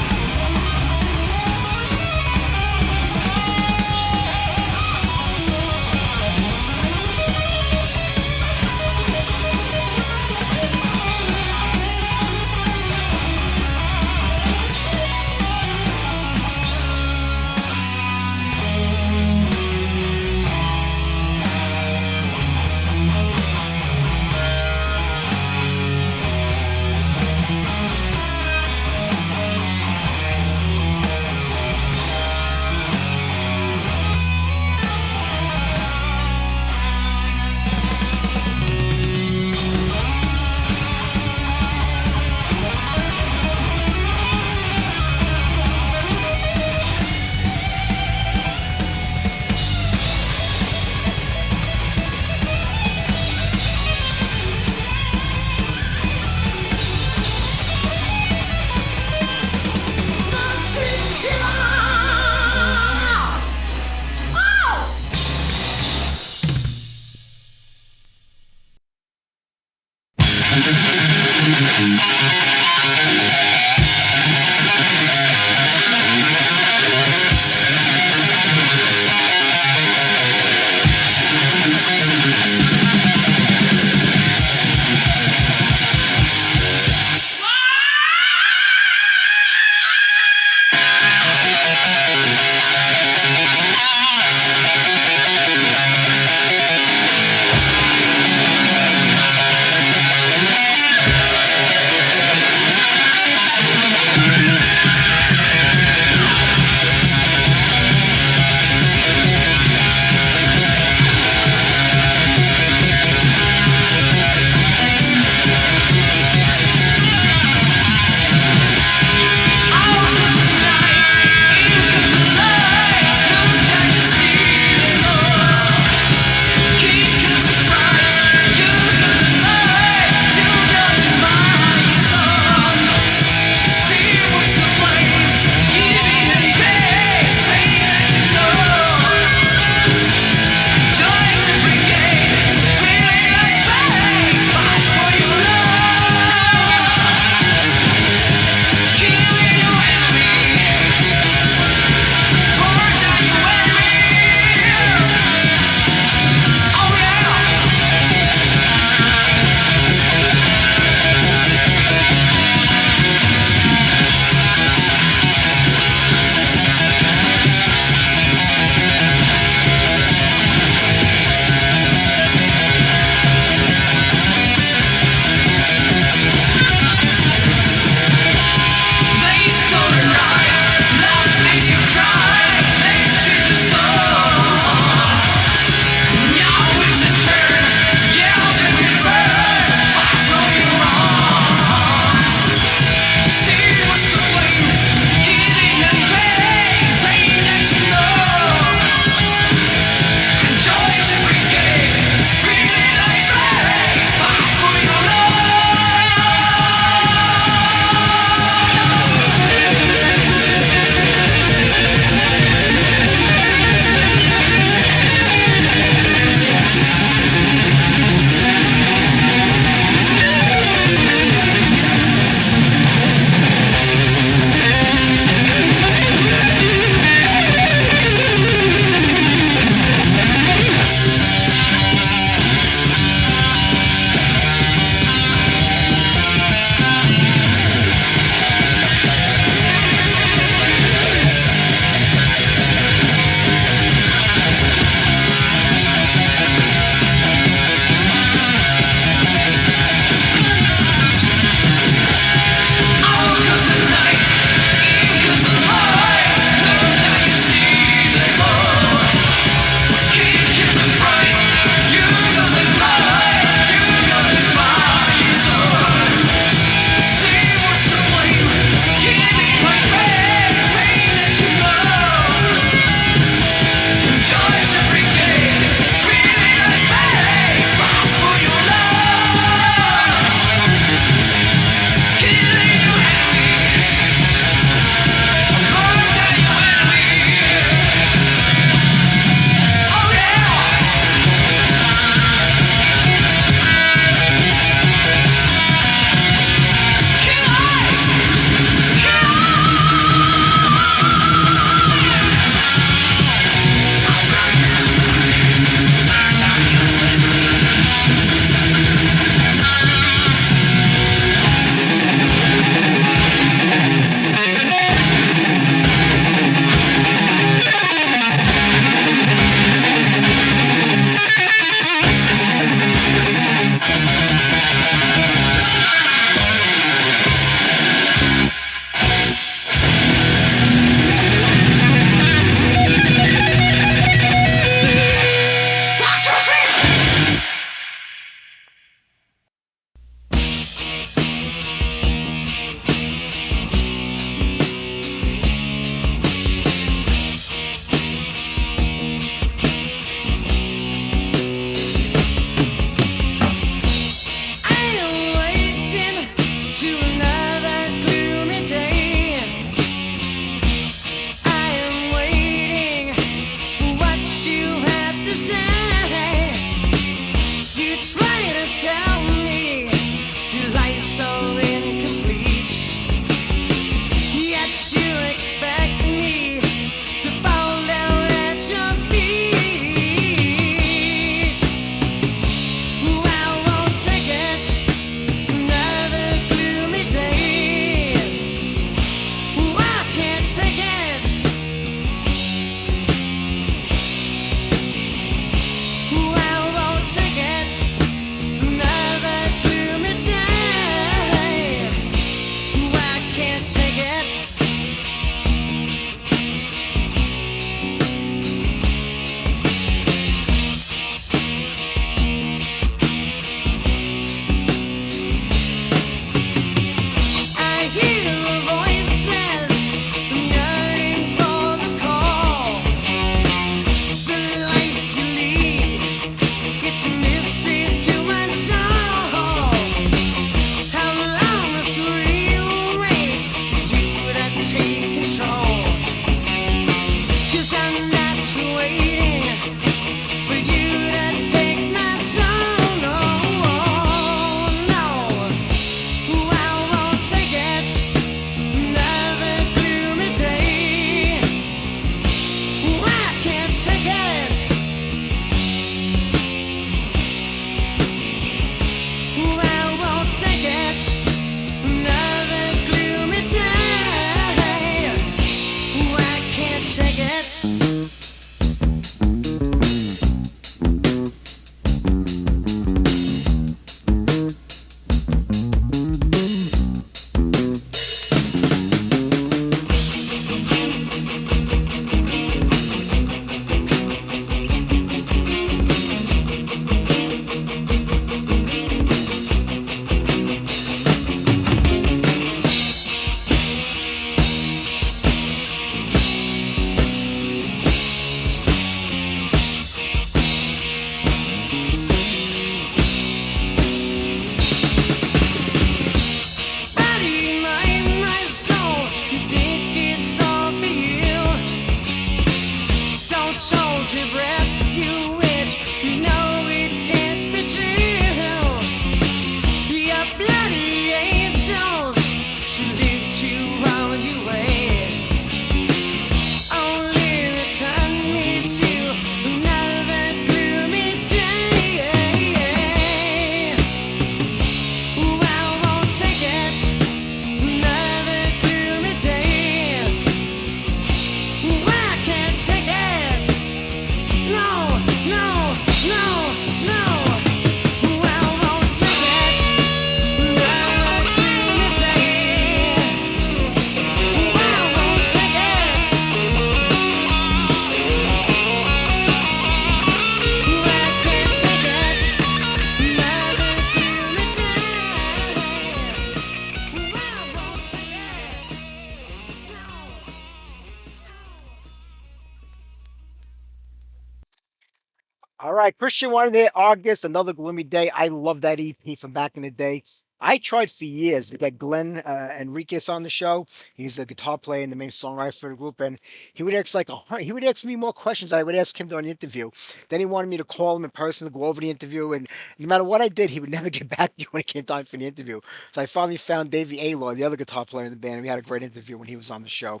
All right, Christian wanted it. August, another gloomy day. I love that EP from back in the day. I tried for years to get Glenn Enriquez on the show. He's a guitar player and the main songwriter for the group, and he would ask he would ask me more questions than I would ask him during the interview. Then he wanted me to call him in person to go over the interview, and no matter what I did, he would never get back to you when it came time for the interview. So I finally found Davey Aylor, the other guitar player in the band, and we had a great interview when he was on the show.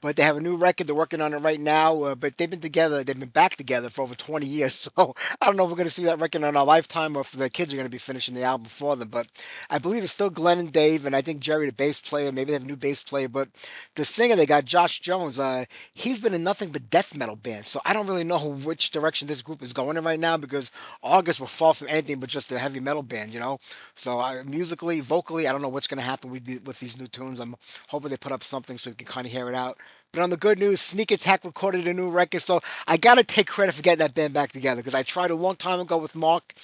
But they have a new record. They're working on it right now. But they've been together. They've been back together for over 20 years. So I don't know if we're going to see that record in our lifetime or if the kids are going to be finishing the album for them. But I believe it's still Glenn and Dave, and I think Jerry, the bass player. Maybe they have a new bass player. But the singer they got, Josh Jones, he's been in nothing but death metal bands. So I don't really know which direction this group is going in right now because August will fall from anything but just a heavy metal band, you know. So musically, vocally, I don't know what's going to happen with these new tunes. I'm hoping they put up something so we can kind of hear it out. But on the good news, Sneak Attack recorded a new record, so I gotta take credit for getting that band back together because I tried a long time ago with Mark,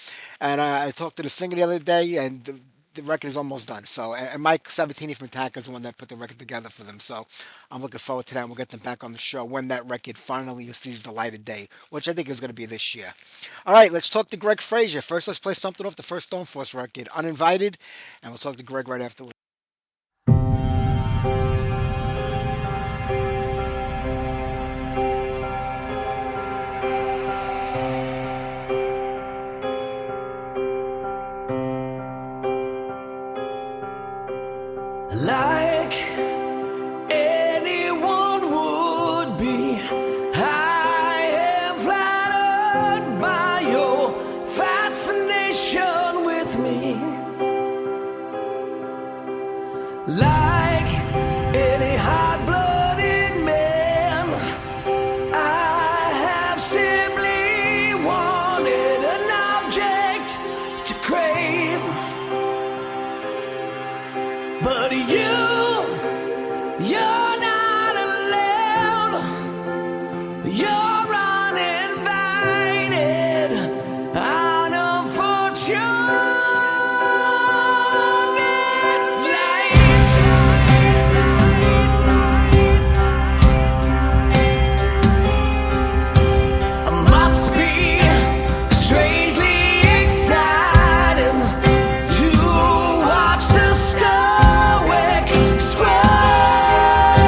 and I talked to the singer the other day, and the record is almost done. So, and Mike Sabatini from Attack is the one that put the record together for them. So, I'm looking forward to that. And we'll get them back on the show when that record finally sees the light of day, which I think is going to be this year. All right, let's talk to Greg Fraser. First, let's play something off the first Stone Force record, Uninvited, and we'll talk to Greg right after. Like anyone would be, I am flattered by your fascination with me. Like any hot-blooded man, I have simply wanted an object to crave. But you're not allowed. You're uninvited, unfortunate slight. I must be strangely exciting to watch the stoic scroll.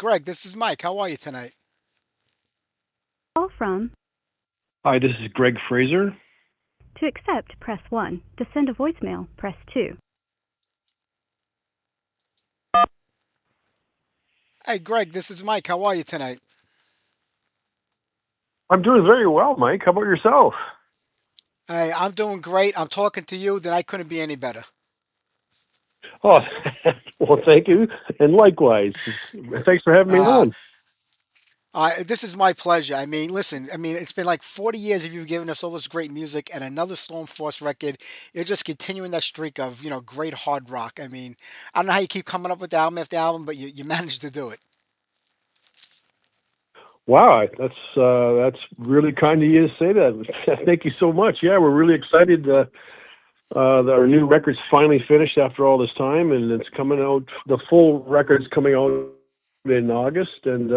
Greg, this is Mike. How are you tonight? Call from. Hi, this is Greg Fraser. To accept, press 1. To send a voicemail, press 2. Hey, Greg, this is Mike. How are you tonight? I'm doing very well, Mike. How about yourself? Hey, I'm doing great. I'm talking to you. Then I couldn't be any better. Oh, well, thank you. And likewise. Thanks for having me Uh, on. this is my pleasure. I mean, listen, I mean, it's been like 40 years of you giving us all this great music and another Stormforce record. You're just continuing that streak of, great hard rock. I mean, I don't know how you keep coming up with album after album, but you managed to do it. Wow, that's really kind of you to say that. Thank you so much. Yeah, we're really excited. That our new record's finally finished after all this time, and it's coming out. The full record's coming out in August, and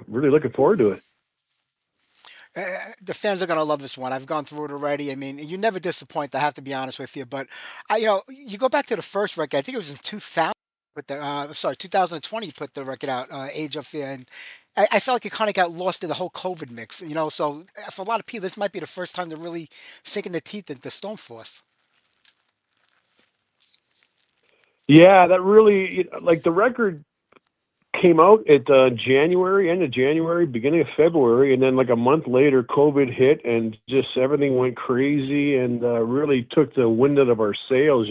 really looking forward to it. The fans are gonna love this one. I've gone through it already. I mean, you never disappoint. I have to be honest with you. But you go back to the first record. I think it was in 2000. Put the sorry, 2020. You put the record out, Age of Fear, and I felt like it kind of got lost in the whole COVID mix. So for a lot of people, this might be the first time they're really sinking their teeth into Stormforce. Yeah, that really like the record came out at January, end of January, beginning of February, and then like a month later, COVID hit, and just everything went crazy, and really took the wind out of our sails.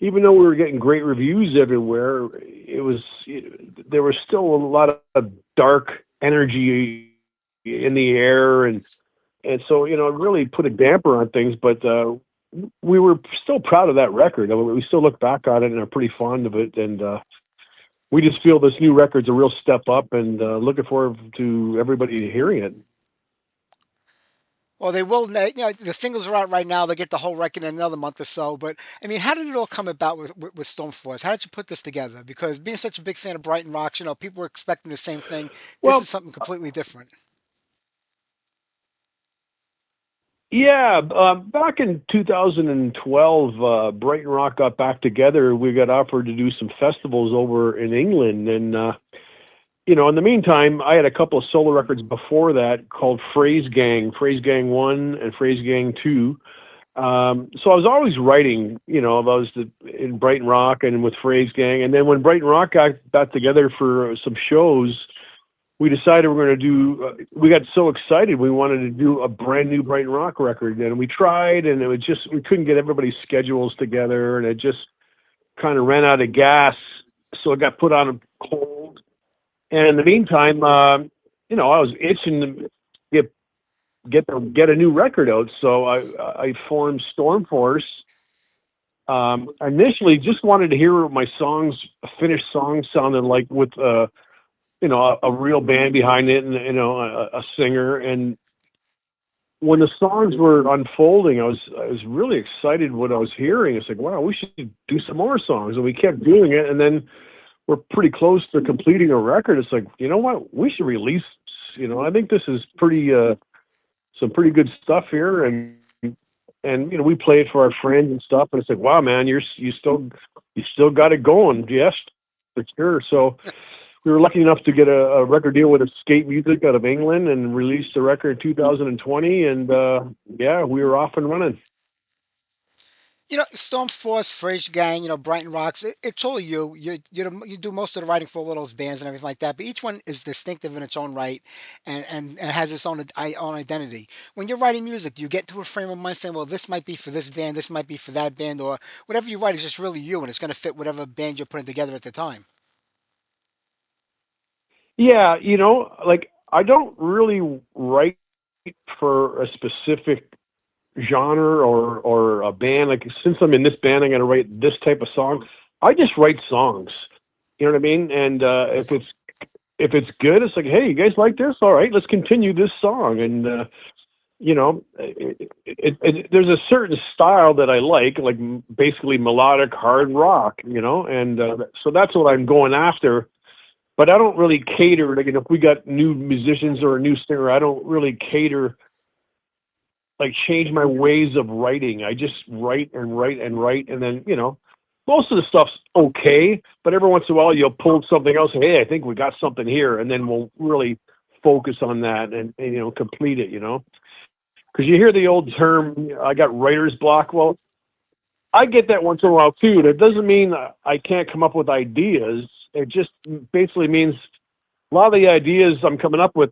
Even though we were getting great reviews everywhere, there was still a lot of dark energy in the air, and so it really put a damper on things. But we were still proud of that record. I mean, we still look back on it and are pretty fond of it, and we just feel this new record's a real step up, and looking forward to everybody hearing it. Well, they will. The singles are out right now. They get the whole record in another month or so. But I mean, how did it all come about with Stormforce? How did you put this together? Because being such a big fan of Brighton Rocks, people were expecting the same thing. This Well, is something completely different. yeah, back in 2012, Brighton Rock got back together. We got offered to do some festivals over in England, and in the meantime, I had a couple of solo records before that called Phrase Gang 1 and Phrase Gang 2. So I was always writing, I was in Brighton Rock and with Phrase Gang. And then when Brighton Rock got together for some shows, we decided we're going to do, we got so excited, we wanted to do a brand new Brighton Rock record. And we tried, and we couldn't get everybody's schedules together, and it just kind of ran out of gas. So it got put on hold. And in the meantime, I was itching to get a new record out. So I formed Stormforce. Initially, just wanted to hear what my finished songs sounded like with a real band behind it, and a singer. And when the songs were unfolding, I was really excited what I was hearing. It's like, wow, we should do some more songs, and we kept doing it. And then we're pretty close to completing a record. It's like, you know what, we should release. I think this is some pretty good stuff here, and we play it for our friends and stuff. And it's like, wow, man, you still got it going. Yes, for sure. So we were lucky enough to get a record deal with Escape Music out of England and released the record in 2020. And yeah, we were off and running. Stormforce, Fraser Gang, Brighton Rocks. It's all you. You do most of the writing for all those bands and everything like that. But each one is distinctive in its own right, and has its own identity. When you're writing music, you get to a frame of mind saying, "Well, this might be for this band, this might be for that band," or whatever you write is just really you, and it's going to fit whatever band you're putting together at the time. Yeah, like I don't really write for a specific genre or a band. Like, since I'm in this band, I'm going to write this type of song. I just write songs. You know what I mean? And if it's good, it's like, hey, you guys like this? All right, let's continue this song. And there's a certain style that I like basically melodic hard rock. And so that's what I'm going after. But I don't really cater. Like, if we got new musicians or a new singer, I don't really cater. Change my ways of writing. I just write and write and write, and then most of the stuff's okay, but every once in a while you'll pull something else. Hey, I think we got something here, and then we'll really focus on that and complete it. Because you hear the old term, I got writer's block. Well, I get that once in a while too. And it doesn't mean I can't come up with ideas. It just basically means a lot of the ideas I'm coming up with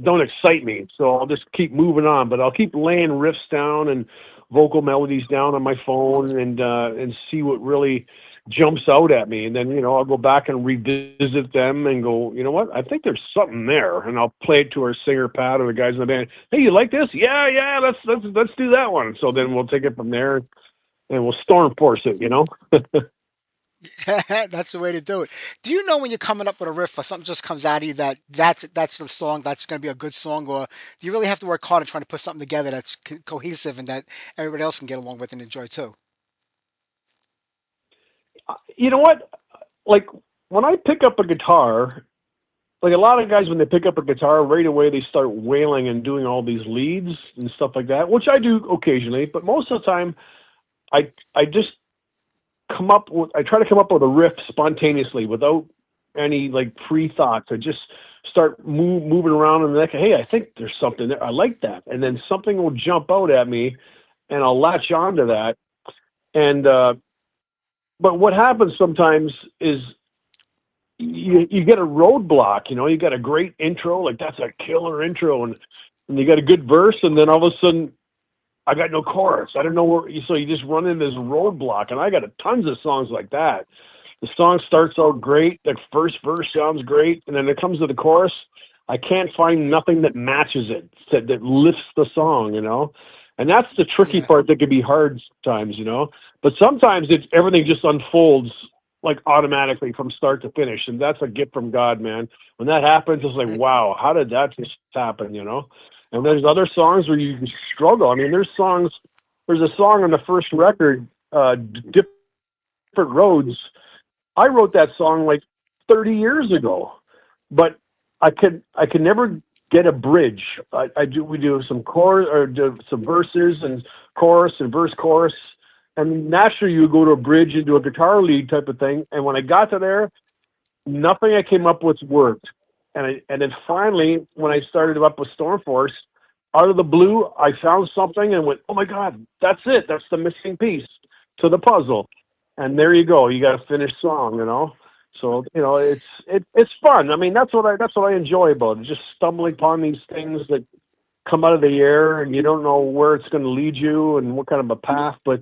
don't excite me. So I'll just keep moving on. But I'll keep laying riffs down and vocal melodies down on my phone and see what really jumps out at me. And then I'll go back and revisit them and go, you know what? I think there's something there. And I'll play it to our singer Pat or the guys in the band. Hey, you like this? Yeah, yeah. Let's do that one. So then we'll take it from there and we'll storm force it. That's the way to do it. Do you know when you're coming up with a riff or something just comes out of you that's the song that's going to be a good song, or do you really have to work hard at trying to put something together that's cohesive and that everybody else can get along with and enjoy too? You know what? Like when I pick up a guitar, like a lot of guys when they pick up a guitar right away they start wailing and doing all these leads and stuff like that, which I do occasionally, but most of the time I just I try to come up with a riff spontaneously without any like pre-thoughts. I just start moving around and like, hey, I think there's something there. I like that. And then something will jump out at me and I'll latch onto that. And, but what happens sometimes is you get a roadblock, you got a great intro, like that's a killer intro. And you got a good verse. And then all of a sudden I got no chorus. I don't know where, so you just run into this roadblock. And I got tons of songs like that. The song starts out great. The first verse sounds great. And then it comes to the chorus. I can't find nothing that matches it, that lifts the song. And that's the tricky Yeah. part that can be hard sometimes. But sometimes everything just unfolds like automatically from start to finish. And that's a gift from God, man. When that happens, it's like, wow, how did that just happen? And there's other songs where you struggle. I mean, there's a song on the first record, Different Roads. I wrote that song like 30 years ago, but I could never get a bridge. We do some chorus or do some verses and chorus and verse chorus. And naturally you go to a bridge into a guitar lead type of thing. And when I got to there, nothing I came up with worked. And then finally, when I started up with Stormforce, out of the blue, I found something and went, oh my God, that's it. That's the missing piece to the puzzle. And there you go. You got a finished song. So it's fun. I mean, that's what I enjoy about it. Just stumbling upon these things that come out of the air, and you don't know where it's going to lead you and what kind of a path. But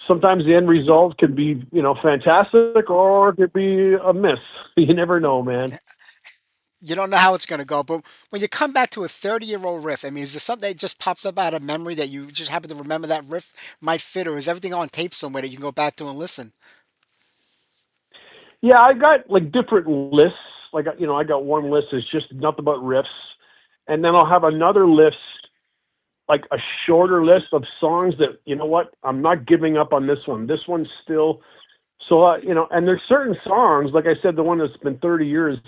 sometimes the end result could be fantastic, or it could be a miss. You never know, man. You don't know how it's going to go, but when you come back to a 30-year-old riff, I mean, is there something that just pops up out of memory that you just happen to remember that riff might fit, or is everything on tape somewhere that you can go back to and listen? Yeah, I got like different lists. Like I got one list that's just nothing but riffs, and then I'll have another list, like a shorter list of songs that what, I'm not giving up on this one. This one's still so and there's certain songs, like I said, the one that's been 30 years.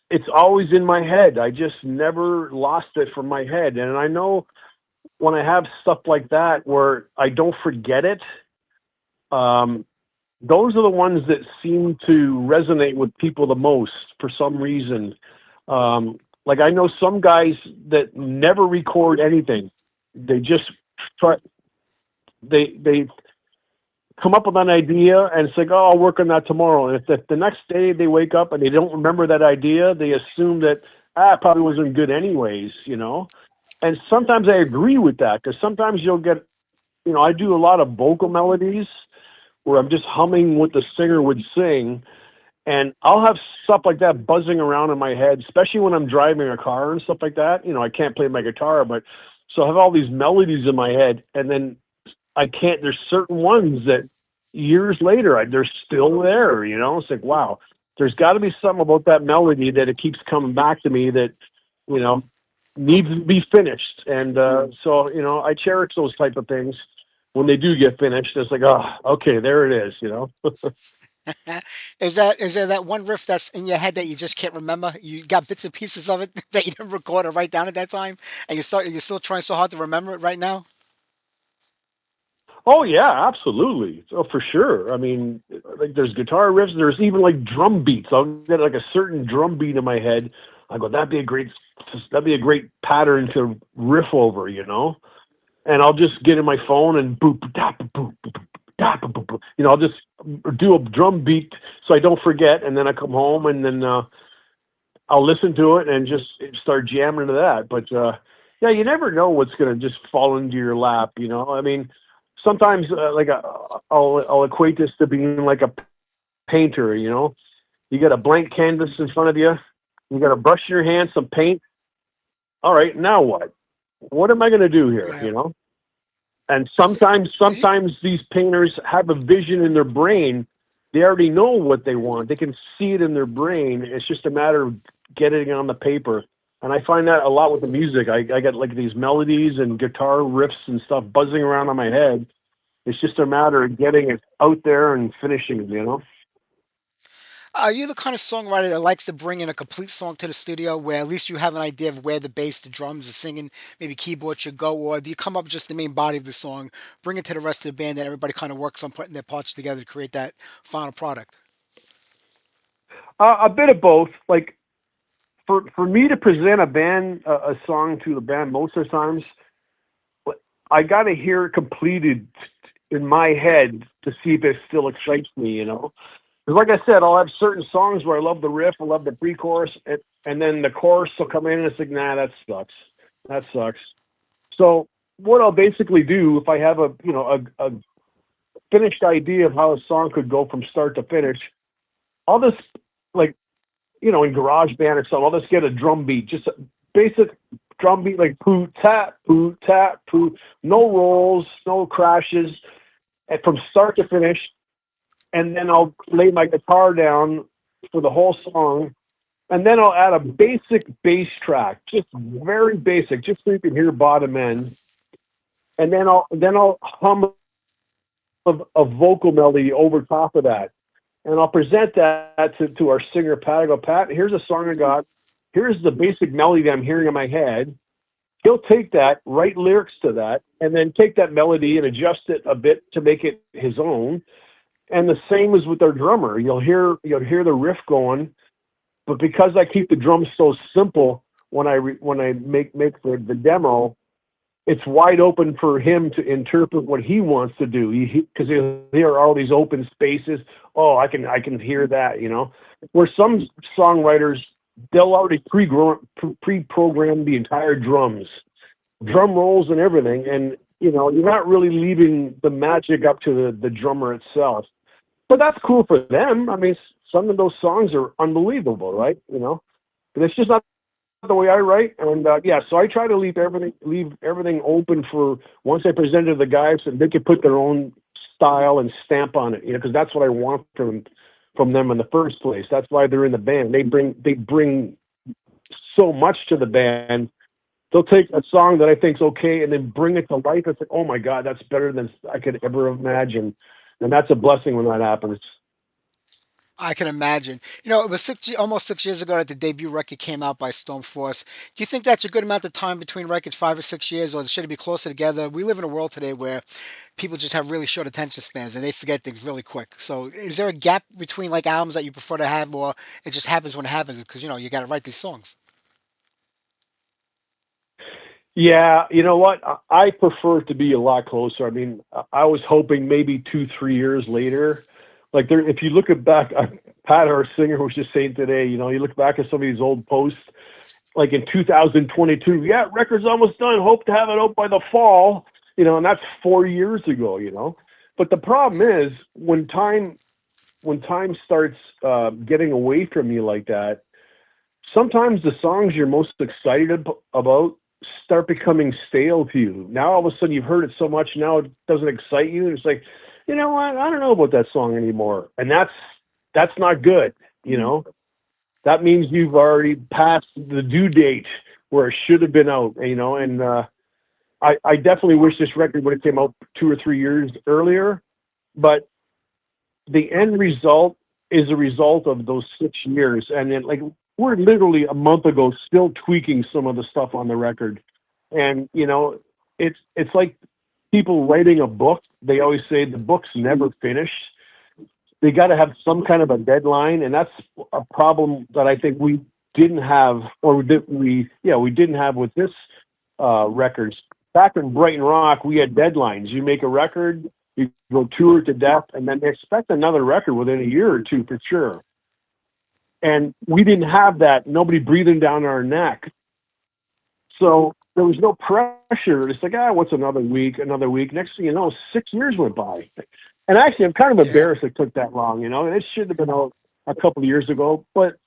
It's always in my head. I just never lost it from my head, and I know when I have stuff like that where I don't forget it. Those are the ones that seem to resonate with people the most for some reason. Like I know some guys that never record anything. They just try. They come up with an idea and it's like, oh, I'll work on that tomorrow. And if the next day they wake up and they don't remember that idea, they assume that it probably wasn't good anyways. And sometimes I agree with that, because sometimes you'll get, I do a lot of vocal melodies where I'm just humming what the singer would sing. And I'll have stuff like that buzzing around in my head, especially when I'm driving a car and stuff like that. I can't play my guitar, but so I have all these melodies in my head. And then there's certain ones that years later, they're still there, It's like, wow, there's got to be something about that melody that it keeps coming back to me that, needs to be finished. And so, I cherish those type of things. When they do get finished, it's like, oh, okay, there it is. Is there that one riff that's in your head that you just can't remember? You got bits and pieces of it that you didn't record or write down at that time, and you're still trying so hard to remember it right now. Oh yeah, absolutely. Oh, for sure. I mean, like there's guitar riffs. There's even like drum beats. I'll get like a certain drum beat in my head. I go, that'd be a great pattern to riff over, you know. And I'll just get in my phone and boop, tap, boop, boop, tap, boop, boop. You know, I'll just do a drum beat so I don't forget. And then I come home and then I'll listen to it and just start jamming into that. But yeah, you never know what's going to just fall into your lap. You know, I mean, sometimes I'll equate this to being like a painter. You know, you got a blank canvas in front of you. You got a brush in your hand, some paint. All right, now what? What am I going to do here? Yeah. You know. And sometimes these painters have a vision in their brain. They already know what they want. They can see it in their brain. It's just a matter of getting it on the paper. And I find that a lot with the music. I get like these melodies and guitar riffs and stuff buzzing around on my head. It's just a matter of getting it out there and finishing it, you know? Are you the kind of songwriter that likes to bring in a complete song to the studio where at least you have an idea of where the bass, the drums, the singing, maybe keyboard should go? Or do you come up with just the main body of the song, bring it to the rest of the band, that everybody kind of works on putting their parts together to create that final product? A bit of both. Like for me to present a song to the band, most of the times, I got to hear it completed in my head to see if it still excites me, you know? Because like I said, I'll have certain songs where I love the riff, I love the pre-chorus, and then the chorus will come in and it's like, nah, that sucks. That sucks. So what I'll basically do if I have a finished idea of how a song could go from start to finish, I'll just like, in GarageBand or something, I'll just get a drum beat, just a basic drum beat like poo tap, poo, no rolls, no crashes, and from start to finish. And then I'll lay my guitar down for the whole song, and then I'll add a basic bass track, just very basic, just so you can hear bottom end. And then I'll hum a vocal melody over top of that, and I'll present that to our singer Pat. I go, Pat, here's a song I got. Here's the basic melody that I'm hearing in my head. He'll take that, write lyrics to that, and then take that melody and adjust it a bit to make it his own. And the same as with our drummer. You'll hear the riff going, but because I keep the drums so simple when I make the demo, it's wide open for him to interpret what he wants to do. Because he'll hear all these open spaces. Oh, I can hear that, you know. Where some songwriters, they'll already pre-program the entire drums, drum rolls and everything, and you're not really leaving the magic up to the drummer itself. But that's cool for them. I mean, some of those songs are unbelievable, right? But it's just not the way I write. And so I try to leave everything open for once I present it to the guys, and they can put their own style and stamp on it. Because that's what I want from them in the first place. That's why they're in the band. They bring so much to the band. They'll take a song that I think's okay and then bring it to life. It's like, oh my God, that's better than I could ever imagine. And that's a blessing when that happens. I can imagine. It was almost 6 years ago that the debut record came out by Stormforce. Do you think that's a good amount of time between records, 5 or 6 years, or should it be closer together? We live in a world today where people just have really short attention spans and they forget things really quick. So, is there a gap between like albums that you prefer to have, or it just happens when it happens because you got to write these songs? Yeah, you know what? I prefer it to be a lot closer. I mean, I was hoping maybe 2-3 years later. Like if you look back, Pat, our singer, was just saying today, you look back at some of these old posts, like in 2022, yeah, record's almost done. Hope to have it out by the fall, and that's 4 years ago. But the problem is when time starts getting away from you like that, sometimes the songs you're most excited about start becoming stale to you. Now all of a sudden you've heard it so much, now it doesn't excite you. It's like, you know what? I don't know about that song anymore. And that's not good. That means you've already passed the due date where it should have been out, and I definitely wish this record would have came out 2 or 3 years earlier, but the end result is a result of those 6 years. And then we're literally a month ago still tweaking some of the stuff on the record. And, it's like people writing a book, they always say the book's never finished. They got to have some kind of a deadline, and that's a problem that I think we didn't have, or we didn't have with this records. Back in Brighton Rock, we had deadlines. You make a record, you go tour to death, and then they expect another record within a year or two for sure. And we didn't have that. Nobody breathing down our neck. So there was no pressure. It's like, what's another week, another week? Next thing you know, 6 years went by. And actually, I'm kind of embarrassed it took that long, and it should have been out a couple of years ago. But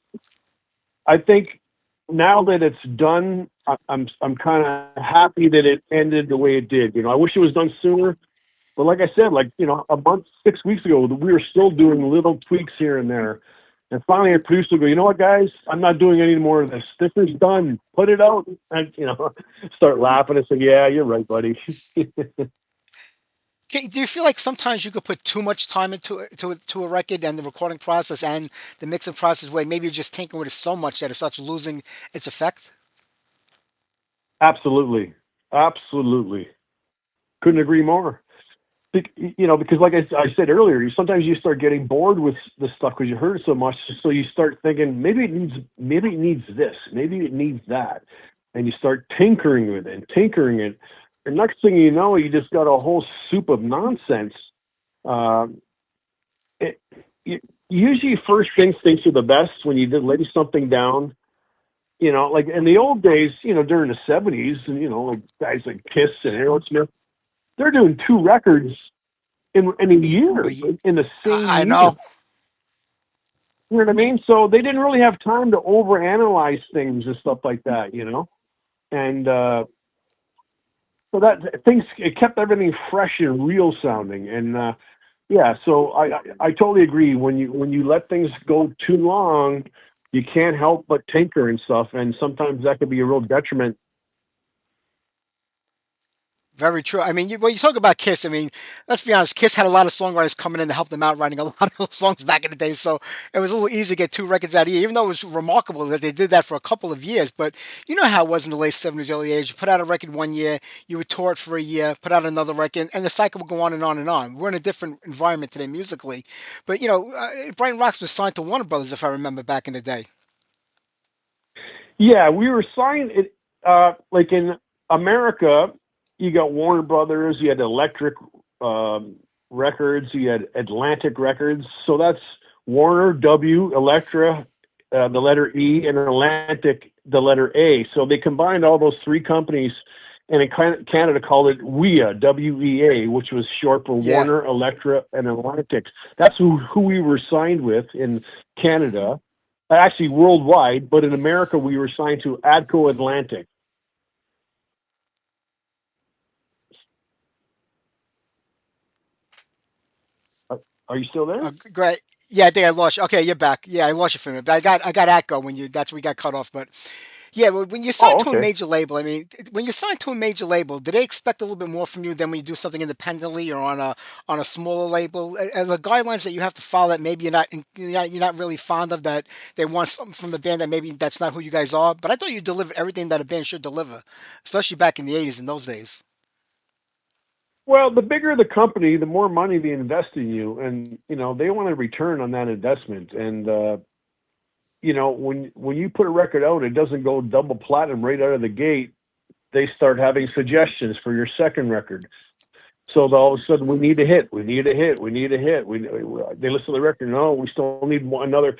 I think now that it's done, I'm kind of happy that it ended the way it did. I wish it was done sooner. But like I said, a month, 6 weeks ago, we were still doing little tweaks here and there. And finally, a producer will go, you know what, guys? I'm not doing any more of this. This is done. Put it out. And, start laughing and say, yeah, you're right, buddy. Do you feel like sometimes you could put too much time into to a record and the recording process and the mixing process, where maybe you're just tinkering with it so much that it starts losing its effect? Absolutely. Absolutely. Couldn't agree more. Because like I said earlier, sometimes you start getting bored with the stuff because you heard it so much. So you start thinking, maybe it needs this, maybe it needs that. And you start tinkering with it and tinkering it. And next thing you know, you just got a whole soup of nonsense. Usually first instincts are the best when you lay something down. Like in the old days, during the 70s, and, like guys like Kiss and Aerosmith, they're doing 2 records in a year, in the same year. I know. You know what I mean? So they didn't really have time to overanalyze things and stuff like that, And so that it kept everything fresh and real sounding. And so I totally agree. When you let things go too long, you can't help but tinker and stuff, and sometimes that could be a real detriment. Very true. I mean, when you talk about Kiss, I mean, let's be honest, Kiss had a lot of songwriters coming in to help them out writing a lot of those songs back in the day. So it was a little easy to get 2 records out of year, even though it was remarkable that they did that for a couple of years. But you know how it was in the late 70s, early 80s. You put out a record one year, you would tour it for a year, put out another record, and the cycle would go on and on and on. We're in a different environment today musically. But, Brian Rocks was signed to Warner Brothers, if I remember back in the day. Yeah, we were signed, like in America, you got Warner Brothers, you had Electric Records, you had Atlantic Records. So that's Warner, W, Electra, the letter E, and Atlantic, the letter A. So they combined all those 3 companies, and in Canada called it WEA, W-E-A, which was short for Warner, Electra, and Atlantic. That's who we were signed with in Canada, actually worldwide, but in America we were signed to ADCO Atlantic. Are you still there? Great. Yeah, I think I lost you. Okay, you're back. Yeah, I lost you for a minute. But I got Atco that's where we got cut off. But yeah, when you sign to a major label, I mean, when you sign to a major label, do they expect a little bit more from you than when you do something independently or on a smaller label? And the guidelines that you have to follow that maybe you're not really fond of, that they want something from the band that maybe that's not who you guys are. But I thought you delivered everything that a band should deliver, especially back in the 80s, in those days. Well, the bigger the company, the more money they invest in you, and they want a return on that investment. And when you put a record out, it doesn't go double platinum right out of the gate. They start having suggestions for your second record. So all of a sudden, we need a hit. We need a hit. We need a hit. They listen to the record. No, we still need another.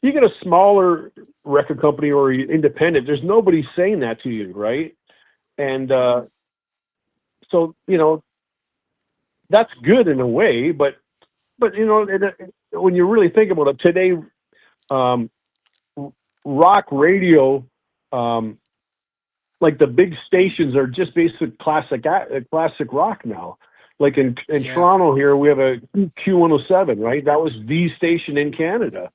You get a smaller record company or independent. There's nobody saying that to you, right? And so that's good in a way, but when you really think about it today, rock radio, like the big stations are just basic classic rock now. Like in Toronto here, we have a Q107, right? That was the station in Canada.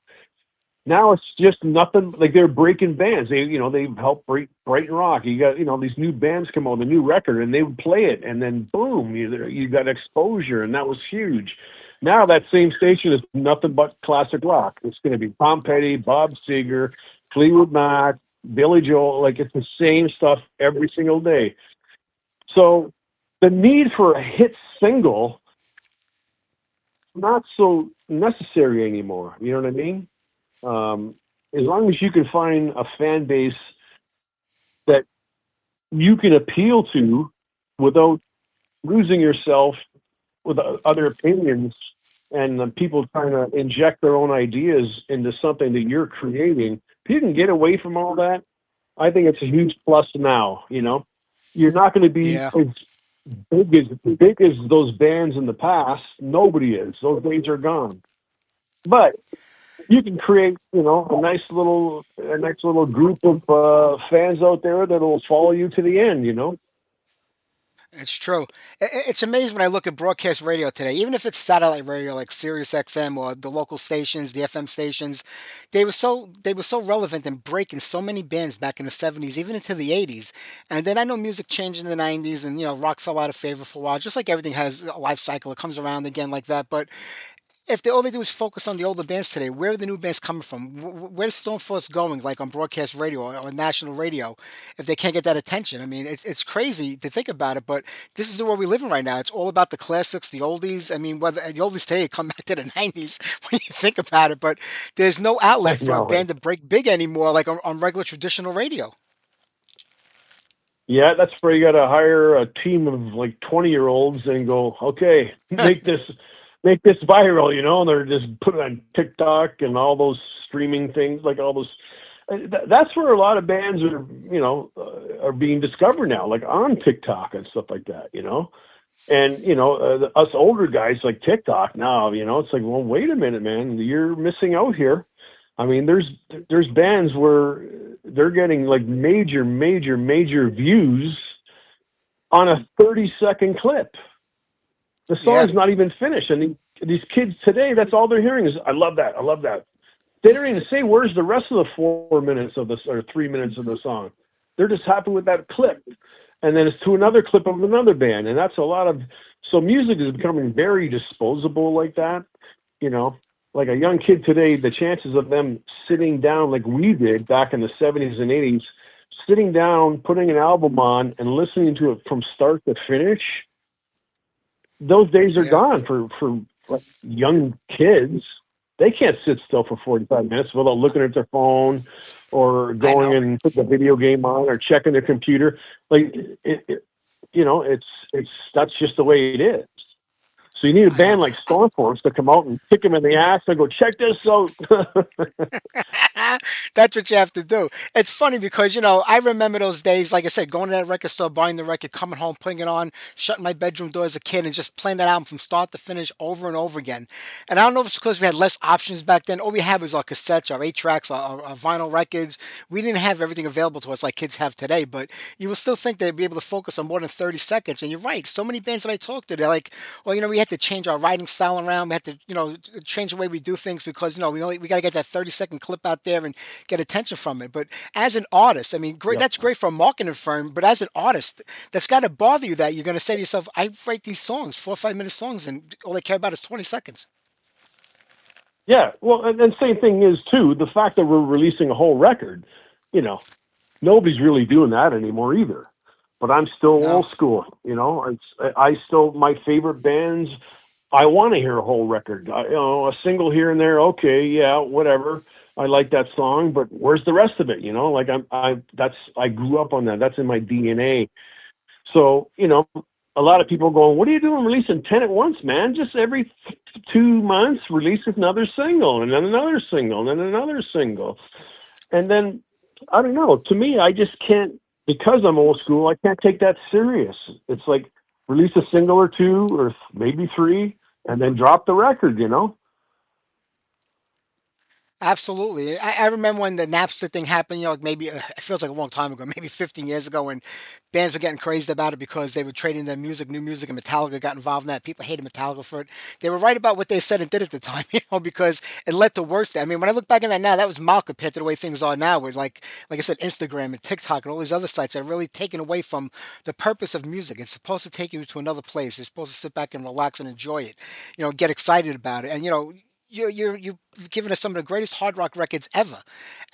Now it's just nothing. Like they're breaking bands. They've helped break Brighton Rock. You got these new bands come on, the new record, and they would play it, and then boom, you got exposure, and that was huge. Now that same station is nothing but classic rock. It's going to be Tom Petty, Bob Seger, Fleetwood Mac, Billy Joel. Like it's the same stuff every single day. So the need for a hit single not so necessary anymore. You know what I mean? As long as you can find a fan base that you can appeal to without losing yourself with other opinions and people trying to inject their own ideas into something that you're creating. If you can get away from all that, I think it's a huge plus now. You know, you're not going to be Yeah, as big as those bands in the past. Nobody is. Those days are gone. But you can create, a nice little group of fans out there that'll follow you to the end. You know. it's true. It's amazing when I look at broadcast radio today, even if it's satellite radio like Sirius XM or the local stations, the FM stations, they were so relevant and breaking so many bands back in the 70s, even into the 80s. And then I know music changed in the 90s and rock fell out of favor for a while, just like everything has a life cycle. It comes around again like that. But if all they do is focus on the older bands today, where are the new bands coming from? Where's Stoneforce going, like on broadcast radio or national radio, if they can't get that attention? I mean, it's crazy to think about it, but this is the world we live in right now. It's all about the classics, the oldies. I mean, whether the oldies today come back to the 90s when you think about it, but there's no I outlet for a know. band to break big anymore, like on regular traditional radio. Yeah, that's where you got to hire a team of like 20-year-olds and go, okay, make this viral, and they're just put it on TikTok and all those streaming things, like all those. That's where a lot of bands are being discovered now, like on TikTok and stuff like that. And us older guys like TikTok now, it's like, well, wait a minute, man, you're missing out here. I mean, there's bands where they're getting like major, major, major views on a 30-second clip. The Yeah, song's not even finished, and these kids today, that's all they're hearing is, "I love that, I love that." They don't even say where's the rest of the 4 minutes of this or 3 minutes of the song. They're just happy with that clip, and then it's to another clip of another band, and that's a lot of. So music is becoming very disposable like that. You know, like a young kid today, the chances of them sitting down like we did back in the 70s and 80s, sitting down, putting an album on, and listening to it from start to finish, those days are yeah, gone for like young kids. They can't sit still for 45 minutes without looking at their phone or I going know. and putting the video game on or checking their computer. Like it's that's just the way it is. So you need a I know. band like Stormforce to come out and kick him in the ass and go, check this out. That's what you have to do. It's funny because, I remember those days, like I said, going to that record store, buying the record, coming home, putting it on, shutting my bedroom door as a kid, and just playing that album from start to finish over and over again. And I don't know if it's because we had less options back then. All we had was our cassettes, our 8 tracks, our vinyl records. We didn't have everything available to us like kids have today, but you will still think they'd be able to focus on more than 30 seconds. And you're right. So many bands that I talked to, they're like, well, we had to change our writing style around. We had to, change the way we do things because, we got to get that 30-second clip out there and get attention from it. But as an artist, I mean, great, Yep. that's great for a marketing firm. But as an artist, that's got to bother you that you're going to say to yourself, I write these songs, 4 or 5 minute songs, and all they care about is 20 seconds. Yeah. Well, and then same thing is too, the fact that we're releasing a whole record, you know, nobody's really doing that anymore either. But I'm still No, old school, I still, my favorite bands, I want to hear a whole record. A single here and there, okay, yeah, whatever. I like that song, but where's the rest of it? Like I grew up on that. That's in my DNA. So, a lot of people going, what are you doing releasing 10 at once, man? Just every 2 months, release another single, and then another single, and then another single. And then, I don't know, to me, I just can't, because I'm old school, I can't take that serious. It's like release a single or two, or maybe three, and then drop the record. absolutely. I remember when the Napster thing happened, like maybe it feels like a long time ago, maybe 15 years ago, when bands were getting crazed about it because they were trading their music, new music, and Metallica got involved in that. People hated Metallica for it. They were right about what they said and did at the time, because it led to worse. I mean, when I look back on that now, that was mild compared to the way things are now, with like I said, Instagram and TikTok and all these other sites are really taken away from the purpose of music. It's supposed to take you to another place. You're supposed to sit back and relax and enjoy it, get excited about it, and you've given us some of the greatest hard rock records ever,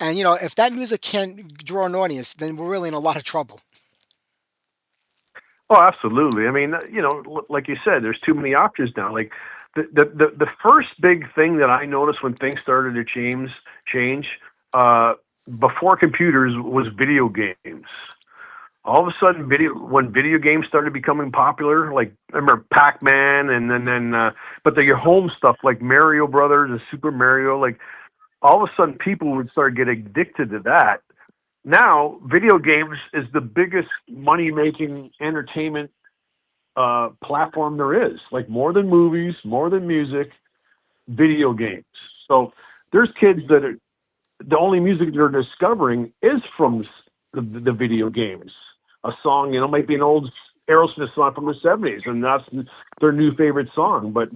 and if that music can't draw an audience, then we're really in a lot of trouble. Oh, absolutely. I mean, like you said, there's too many options now. Like the first big thing that I noticed when things started to change uh, before computers was video games. All of a sudden, when video games started becoming popular, like I remember Pac-Man, and then but your home stuff like Mario Brothers and Super Mario, like all of a sudden people would start getting addicted to that. Now, video games is the biggest money making entertainment platform there is. Like more than movies, more than music, video games. So there's kids that are the only music they're discovering is from the video games. A song, might be an old Aerosmith song from the '70s, and that's their new favorite song. But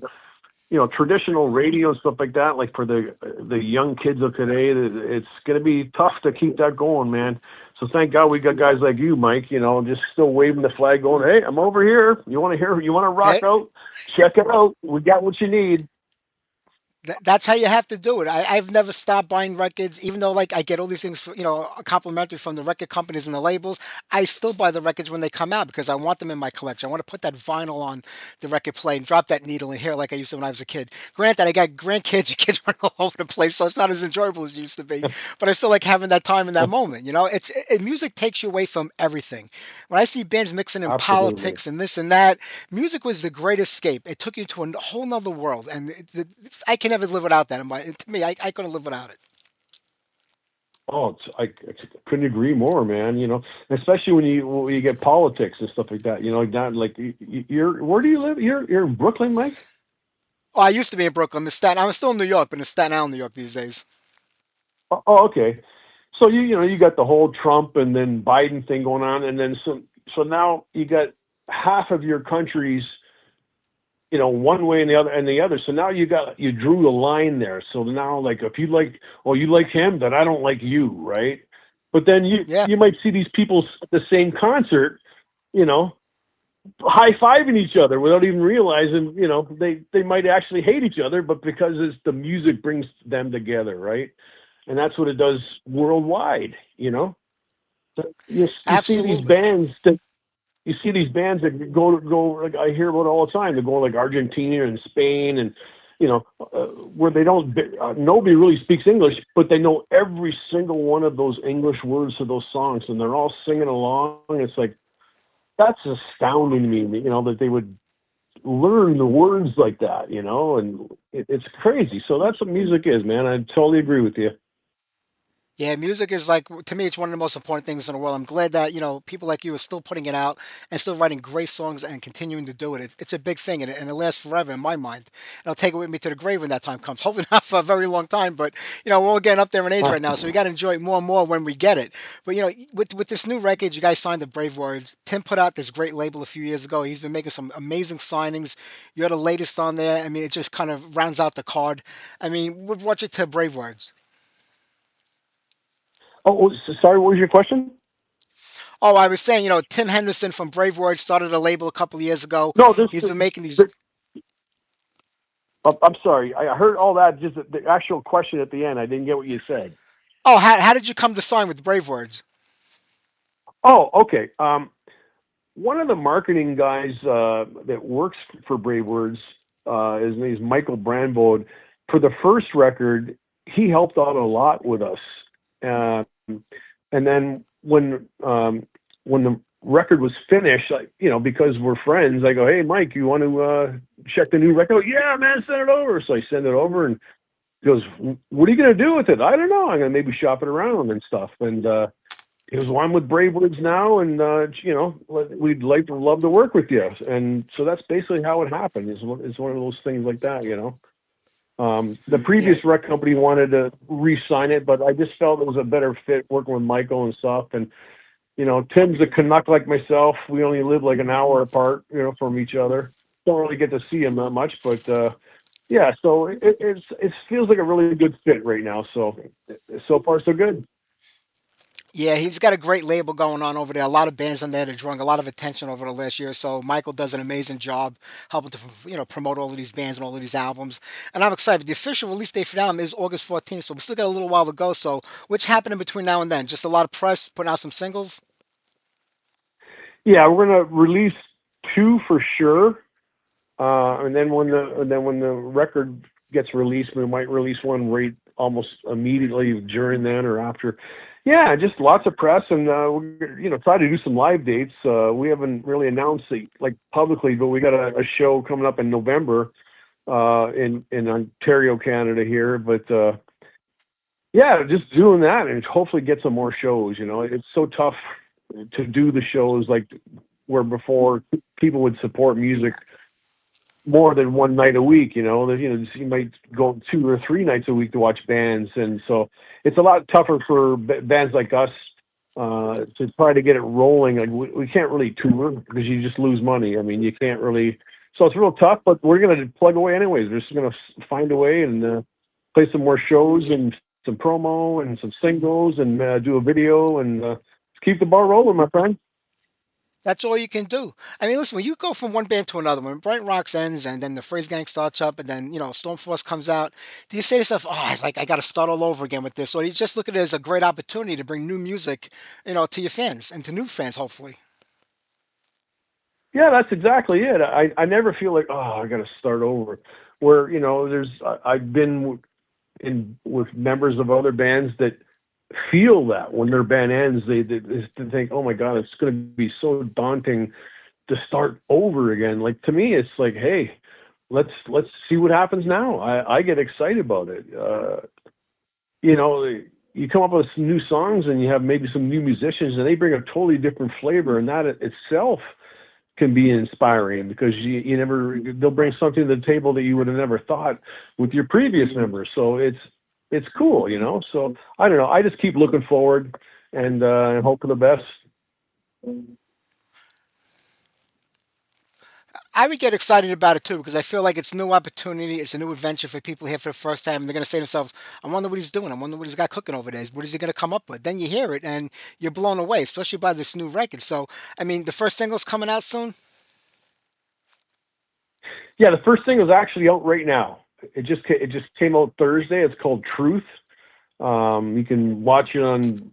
traditional radio and stuff like that, like for the young kids of today, it's going to be tough to keep that going, man. So thank God we got guys like you, Mike. Just still waving the flag, going, "Hey, I'm over here. You want to hear? You want to rock Hey, out? Check it out. We got what you need." that's how you have to do it. I've never stopped buying records, even though like I get all these things, complimentary from the record companies and the labels. I still buy the records when they come out because I want them in my collection. I want to put that vinyl on the record play and drop that needle and hear it like I used to when I was a kid. Granted, I got grandkids, and kids running all over the place, so it's not as enjoyable as it used to be. But I still like having that time in that moment. Music takes you away from everything. When I see bands mixing in Absolutely. politics and this and that, music was the great escape. It took you to a whole nother world, and I can never live without that. To me, I couldn't live without it. Oh, I couldn't agree more, man. Especially when you get politics and stuff like that. Like not like you're. Where do you live? You're in Brooklyn, Mike. Oh, I used to be in Brooklyn, in Staten. I'm still in New York, but in Staten Island, New York these days. Oh, okay. So you got the whole Trump and then Biden thing going on, and then so now you got half of your countries, one way and the other. So now you drew a line there. So now, like, if you like him, then I don't like you, right? But then you Yeah, you might see these people at the same concert, you know, high fiving each other without even realizing, they might actually hate each other, but because it's the music brings them together, right? And that's what it does worldwide. You see these absolutely. bands that go like I hear about all the time. They go like Argentina and Spain and where they don't nobody really speaks English, but they know every single one of those English words to those songs, and they're all singing along. It's like that's astounding to me. That they would learn the words like that. And it's crazy. So that's what music is, man. I totally agree with you. Yeah, music is like to me, it's one of the most important things in the world. I'm glad that people like you are still putting it out and still writing great songs and continuing to do it. It's a big thing, and it lasts forever in my mind. And I'll take it with me to the grave when that time comes. Hopefully not for a very long time, but we're all getting up there in age right now, so we got to enjoy it more and more when we get it. But with this new record, you guys signed the Brave Words. Tim put out this great label a few years ago. He's been making some amazing signings. You're the latest on there. I mean, it just kind of rounds out the card. I mean, we've watched it to Brave Words. Sorry, what was your question? Oh, I was saying, Tim Henderson from Brave Words started a label a couple of years ago. No, this. He's been making these. The, I'm sorry. I heard all that. Just the actual question at the end. I didn't get what you said. Oh, how did you come to sign with Brave Words? Oh, okay. One of the marketing guys that works for Brave Words, his name is Michael Brandbode. For the first record, he helped out a lot with us. Uh, and then when the record was finished, because we're friends, I go, "Hey, Mike, you want to check the new record?" "Oh, yeah, man, send it over." So I send it over, and he goes, "What are you going to do with it?" "I don't know. I'm going to maybe shop it around and stuff." And he goes, "Well, I'm with Brave Words now, and we'd love to work with you." And so that's basically how it happened. It's one of those things like that. The Yeah, previous rec company wanted to re-sign it, but I just felt it was a better fit working with Michael and stuff. And Tim's a Canuck like myself. We only live like an hour apart, from each other. Don't really get to see him that much, but yeah. So it feels like a really good fit right now. So far so good. yeah, he's got a great label going on over there. A lot of bands on there that are drawing a lot of attention over the last year. So Michael does an amazing job helping to promote all of these bands and all of these albums. And I'm excited. The official release date for the album is August 14th, so we still got a little while to go. So what's happening between now and then? Just a lot of press, putting out some singles. Yeah, we're gonna release two for sure, and then when the record gets released, we might release one right almost immediately during then or after. Yeah, just lots of press, and we're try to do some live dates. We haven't really announced it like publicly, but we got a show coming up in November in Ontario, Canada here. But yeah, just doing that and hopefully get some more shows. It's so tough to do the shows like where before people would support music more than one night a week. You might go 2 or 3 nights a week to watch bands, and so it's a lot tougher for bands like us to try to get it rolling. Like we can't really tour because you just lose money. I mean, you can't really. So it's real tough, but we're gonna plug away anyways. We're just gonna find a way and play some more shows and some promo and some singles and do a video and keep the ball rolling, my friend. That's all you can do. I mean, listen, when you go from one band to another, when Bright Rocks ends and then the Phrase Gang starts up and then, Stormforce comes out, do you say to yourself, oh, it's like I got to start all over again with this? Or do you just look at it as a great opportunity to bring new music, to your fans and to new fans, hopefully? Yeah, that's exactly it. I never feel like, I got to start over. Where I've been in with members of other bands that feel that when their band ends, they think, oh my God, it's going to be so daunting to start over again. Like to me, it's like, hey, let's see what happens now. I get excited about it. You come up with some new songs and you have maybe some new musicians and they bring a totally different flavor, and that itself can be inspiring because they'll bring something to the table that you would have never thought with your previous members. So it's cool, So I don't know. I just keep looking forward and hope for the best. I would get excited about it too because I feel like it's a new opportunity. It's a new adventure for people here for the first time. And they're going to say to themselves, I wonder what he's doing. I wonder what he's got cooking over there. What is he going to come up with? Then you hear it and you're blown away, especially by this new record. So, I mean, the first single's coming out soon. Yeah, the first single is actually out right now. It just came out Thursday. It's called Truth. You can watch it on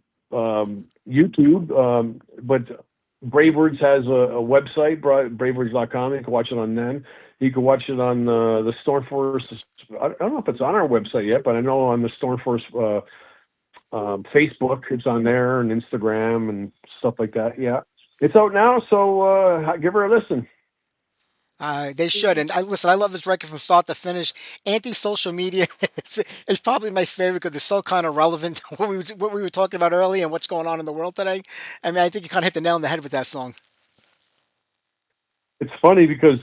YouTube, but Brave Words has a website, bravewords.com. You can watch it on them. You can watch it on the Stormforce. I don't know if it's on our website yet, but I know on the Stormforce Facebook, it's on there, and Instagram and stuff like that. Yeah, it's out now, so give her a listen. They should. And listen, I love this record from start to finish. Anti-social media is probably my favorite because it's so kind of relevant to what we were talking about earlier and what's going on in the world today. I mean, I think you kind of hit the nail on the head with that song. It's funny because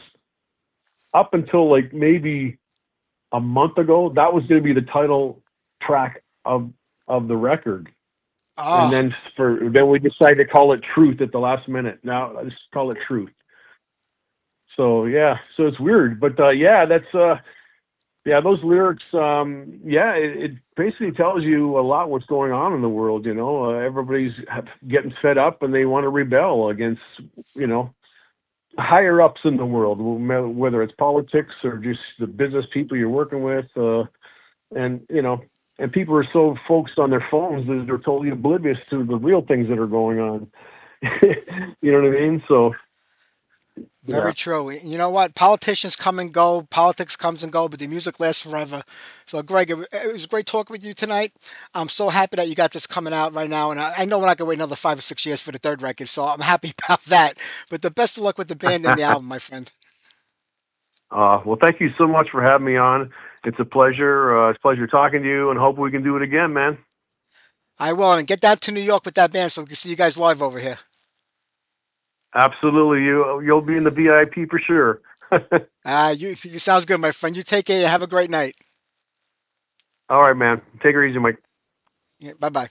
up until like maybe a month ago, that was going to be the title track of the record. Oh. And then we decided to call it Truth at the last minute. Now let's call it Truth. So yeah, so it's weird, but that's those lyrics. It basically tells you a lot what's going on in the world. Everybody's getting fed up and they want to rebel against higher ups in the world, whether it's politics or just the business people you're working with, and people are so focused on their phones that they're totally oblivious to the real things that are going on. You know what I mean? So. Very true. You know what? Politicians come and go. Politics comes and go, but the music lasts forever. So, Greg, it was great talking with you tonight. I'm so happy that you got this coming out right now, and I know we're not going to wait another 5 or 6 years for the third record, so I'm happy about that. But the best of luck with the band and the album, my friend. Well, thank you so much for having me on. It's a pleasure. It's a pleasure talking to you, and hope we can do it again, man. I will, and get down to New York with that band so we can see you guys live over here. Absolutely, you'll be in the VIP for sure. You sounds good, my friend. You take care. Have a great night. All right, man. Take her easy, Mike. Yeah, bye-bye.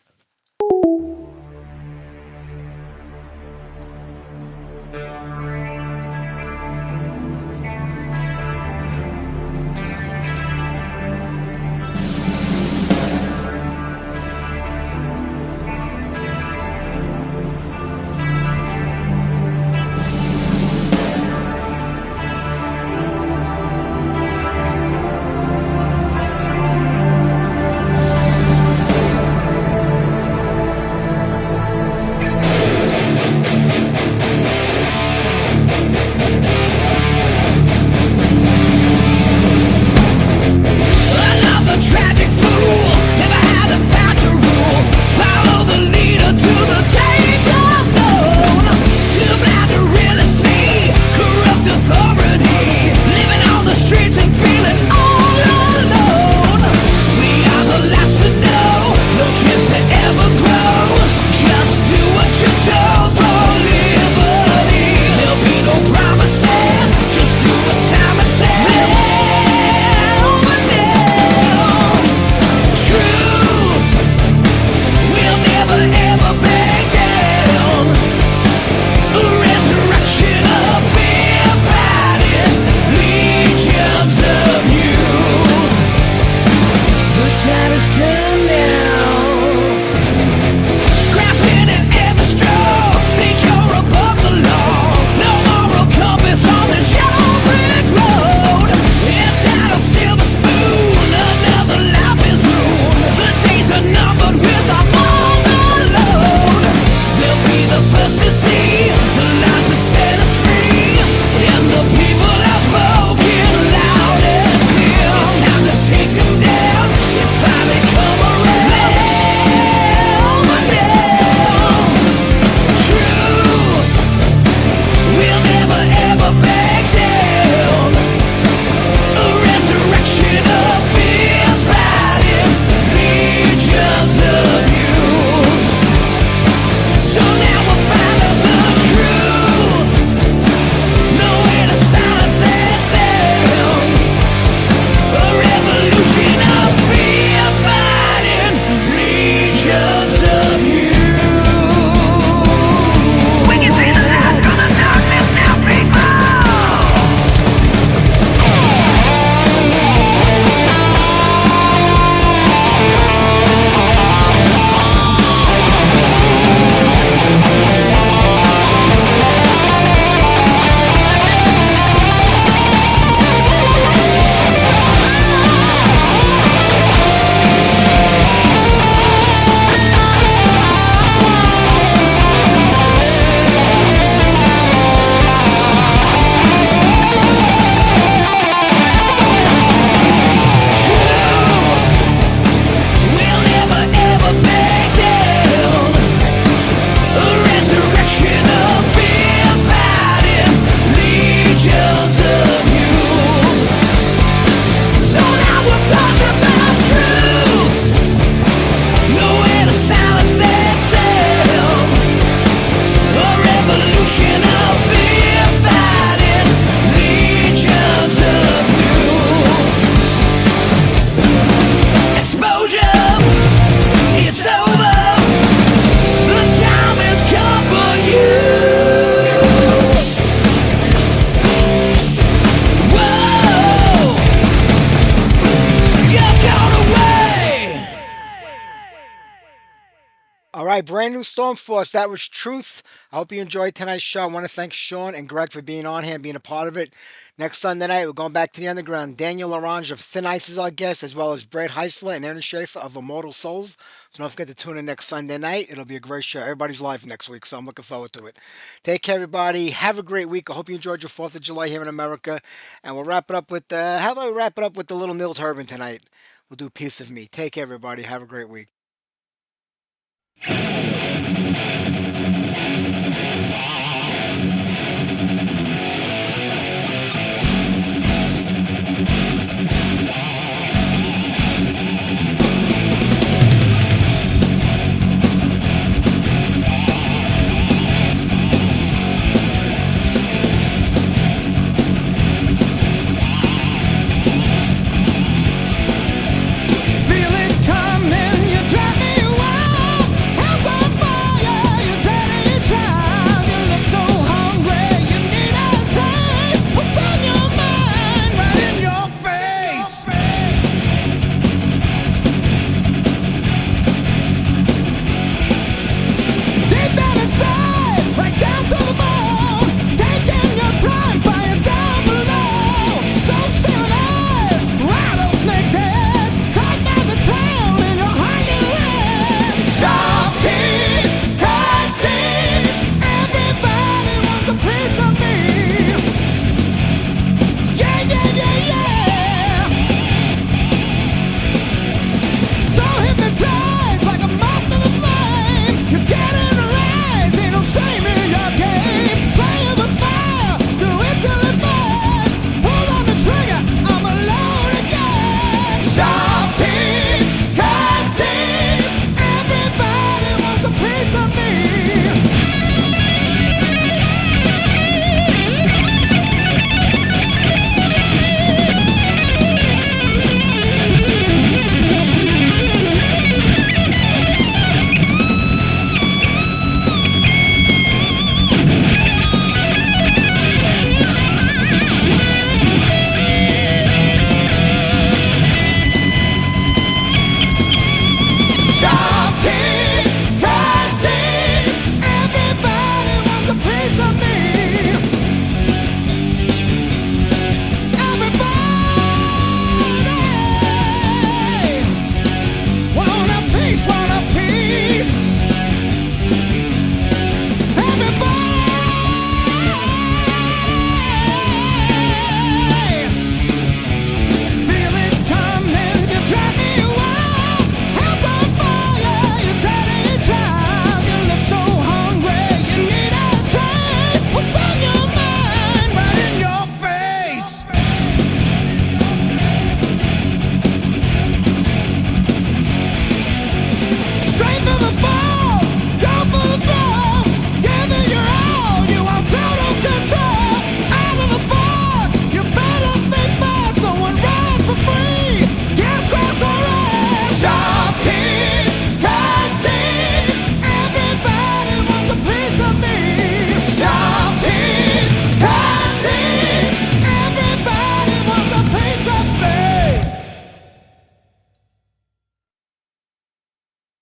legions of you. So now we'll talk about truth. No way to silence that sound. A revolution of fear fighting legions of you. Exposure, it's over. The time has come for you. Whoa, you're gone away. All right, brand new Storm Force. That was Truth. I hope you enjoyed tonight's show. I want to thank Sean and Greg for being on here and being a part of it. Next Sunday night, we're going back to the underground. Daniel Orange of Thin Ice is our guest, as well as Brad Heisler and Aaron Schaefer of Immortal Souls. So don't forget to tune in next Sunday night. It'll be a great show. Everybody's live next week, so I'm looking forward to it. Take care, everybody. Have a great week. I hope you enjoyed your 4th of July here in America. And we'll wrap it up with, how about we wrap it up with the little Nils Urban tonight? We'll do Piece of Me. Take care, everybody. Have a great week.